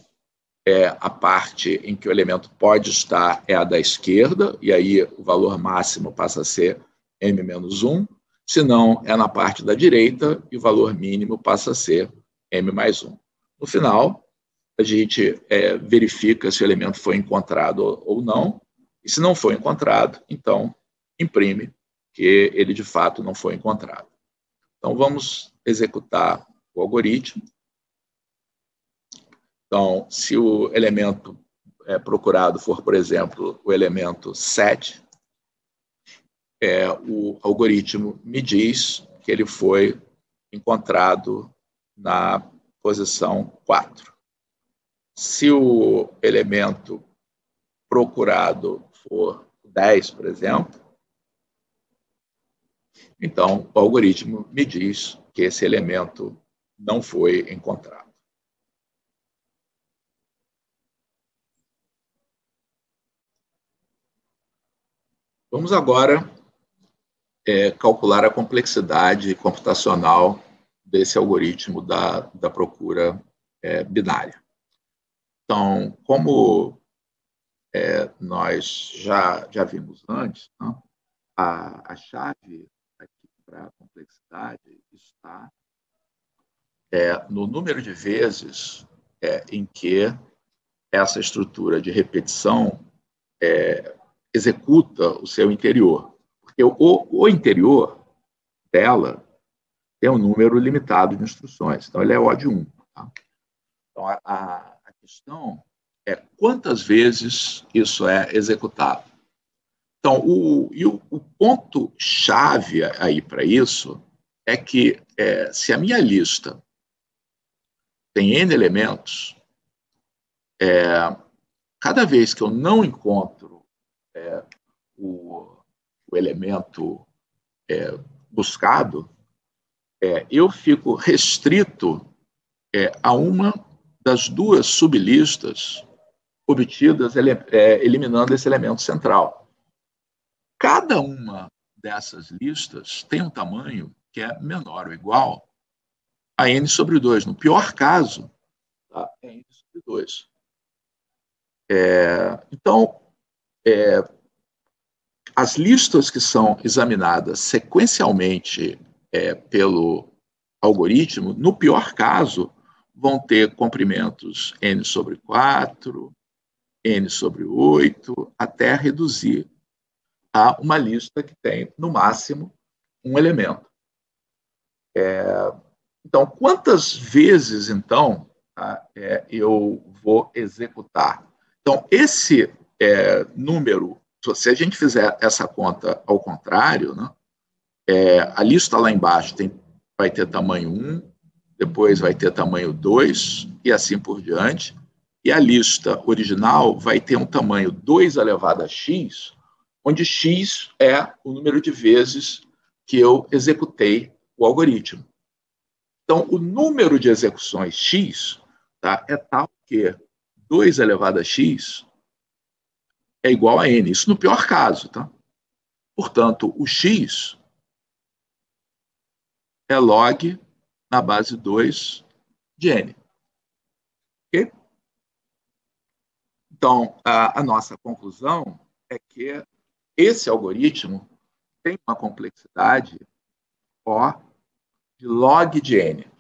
S1: a parte em que o elemento pode estar é a da esquerda, e aí o valor máximo passa a ser M menos 1. Se não, é na parte da direita e o valor mínimo passa a ser M mais 1. No final, a gente verifica se o elemento foi encontrado ou não, e se não foi encontrado, então imprime que ele de fato não foi encontrado. Então vamos executar o algoritmo. Então, se o elemento procurado for, por exemplo, o elemento 7, o algoritmo me diz que ele foi encontrado na posição 4. Se o elemento procurado for 10, por exemplo, então o algoritmo me diz que esse elemento não foi encontrado. Vamos agora calcular a complexidade computacional desse algoritmo da procura binária. Então, como nós já vimos antes, né, a chave aqui para a complexidade está no número de vezes em que essa estrutura de repetição executa o seu interior. Porque o interior dela tem um número limitado de instruções. Então, ele é O de 1. Tá? Então, a questão é quantas vezes isso é executado. Então, o ponto-chave aí para isso é que se a minha lista tem N elementos, cada vez que eu não encontro o elemento buscado, eu fico restrito a uma das duas sublistas obtidas eliminando esse elemento central. Cada uma dessas listas tem um tamanho que é menor ou igual a n sobre 2. No pior caso, tá? É n sobre 2. Então, as listas que são examinadas sequencialmente pelo algoritmo, no pior caso, vão ter comprimentos n sobre 4, n sobre 8, até reduzir a uma lista que tem, no máximo, um elemento. Então, quantas vezes, então, eu vou executar? Então, esse número, se a gente fizer essa conta ao contrário, né, a lista lá embaixo vai ter tamanho 1, depois vai ter tamanho 2, e assim por diante. E a lista original vai ter um tamanho 2 elevado a x, onde x é o número de vezes que eu executei o algoritmo. Então, o número de execuções x, tá, é tal que 2 elevado a x é igual a n. Isso no pior caso. Tá? Portanto, o x é log na base 2 de n. Okay? Então, a nossa conclusão é que esse algoritmo tem uma complexidade O de log de n.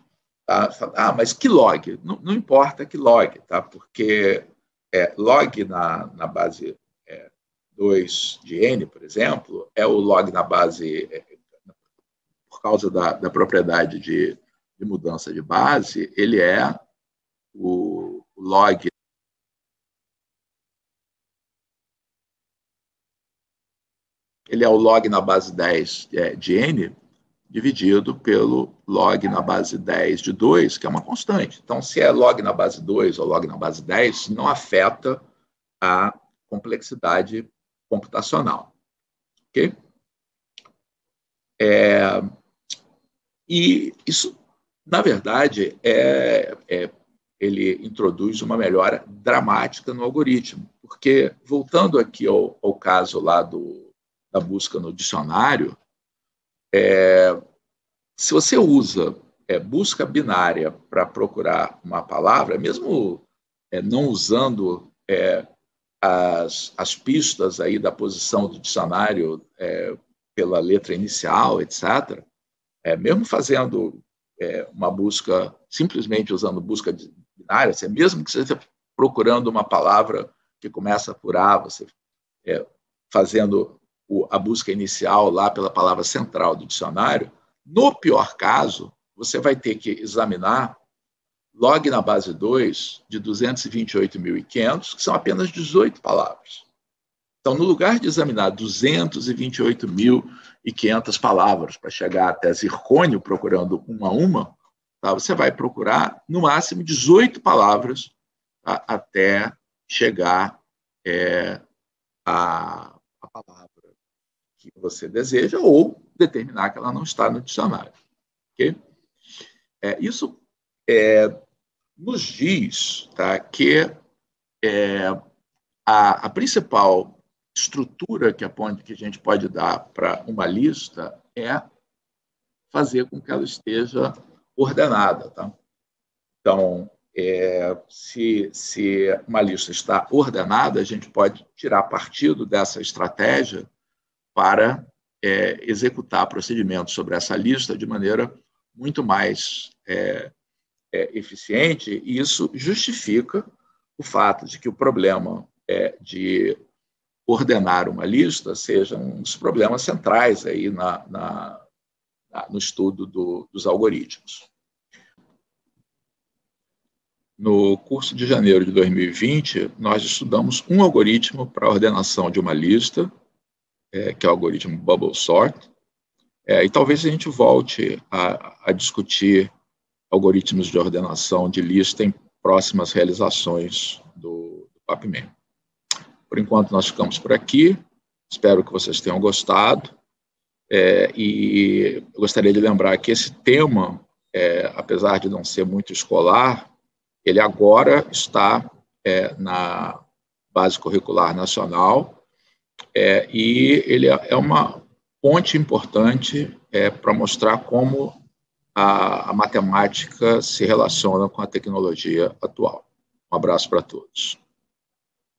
S1: Tá? Mas que log? Não importa que log, tá? Porque log na base 2 de n, por exemplo, é o log na base, por causa da propriedade de mudança de base, ele é o log. Ele é o log na base 10 de n, dividido pelo log na base 10 de 2, que é uma constante. Então, se é log na base 2 ou log na base 10, não afeta a complexidade computacional. Ok? E isso, na verdade, ele introduz uma melhora dramática no algoritmo, porque, voltando aqui ao caso lá da busca no dicionário, se você usa busca binária para procurar uma palavra, mesmo não usando as pistas aí da posição do dicionário pela letra inicial, etc., mesmo fazendo uma busca, simplesmente usando busca binária, mesmo que você esteja procurando uma palavra que começa por A, você fazendo a busca inicial lá pela palavra central do dicionário, no pior caso, você vai ter que examinar log na base 2 de 228.500, que são apenas 18 palavras. Então, no lugar de examinar 228.500 palavras para chegar até zircônio procurando uma a uma, tá? Você vai procurar, no máximo, 18 palavras, tá? Até chegar a palavra que você deseja ou determinar que ela não está no dicionário. Okay? Isso nos diz, tá, que a principal estrutura que a gente pode dar para uma lista é fazer com que ela esteja ordenada. Tá? Então, se uma lista está ordenada, a gente pode tirar partido dessa estratégia para executar procedimentos sobre essa lista de maneira muito mais eficiente, e isso justifica o fato de que o problema de ordenar uma lista seja um dos problemas centrais aí no estudo dos algoritmos. No curso de janeiro de 2020, nós estudamos um algoritmo para a ordenação de uma lista, que é o algoritmo Bubble Sort, e talvez a gente volte a discutir algoritmos de ordenação de lista em próximas realizações do PAPMEM. Por enquanto, nós ficamos por aqui. Espero que vocês tenham gostado. E eu gostaria de lembrar que esse tema, apesar de não ser muito escolar, ele agora está na Base Curricular Nacional e ele é uma ponte importante para mostrar como a matemática se relaciona com a tecnologia atual. Um abraço para todos.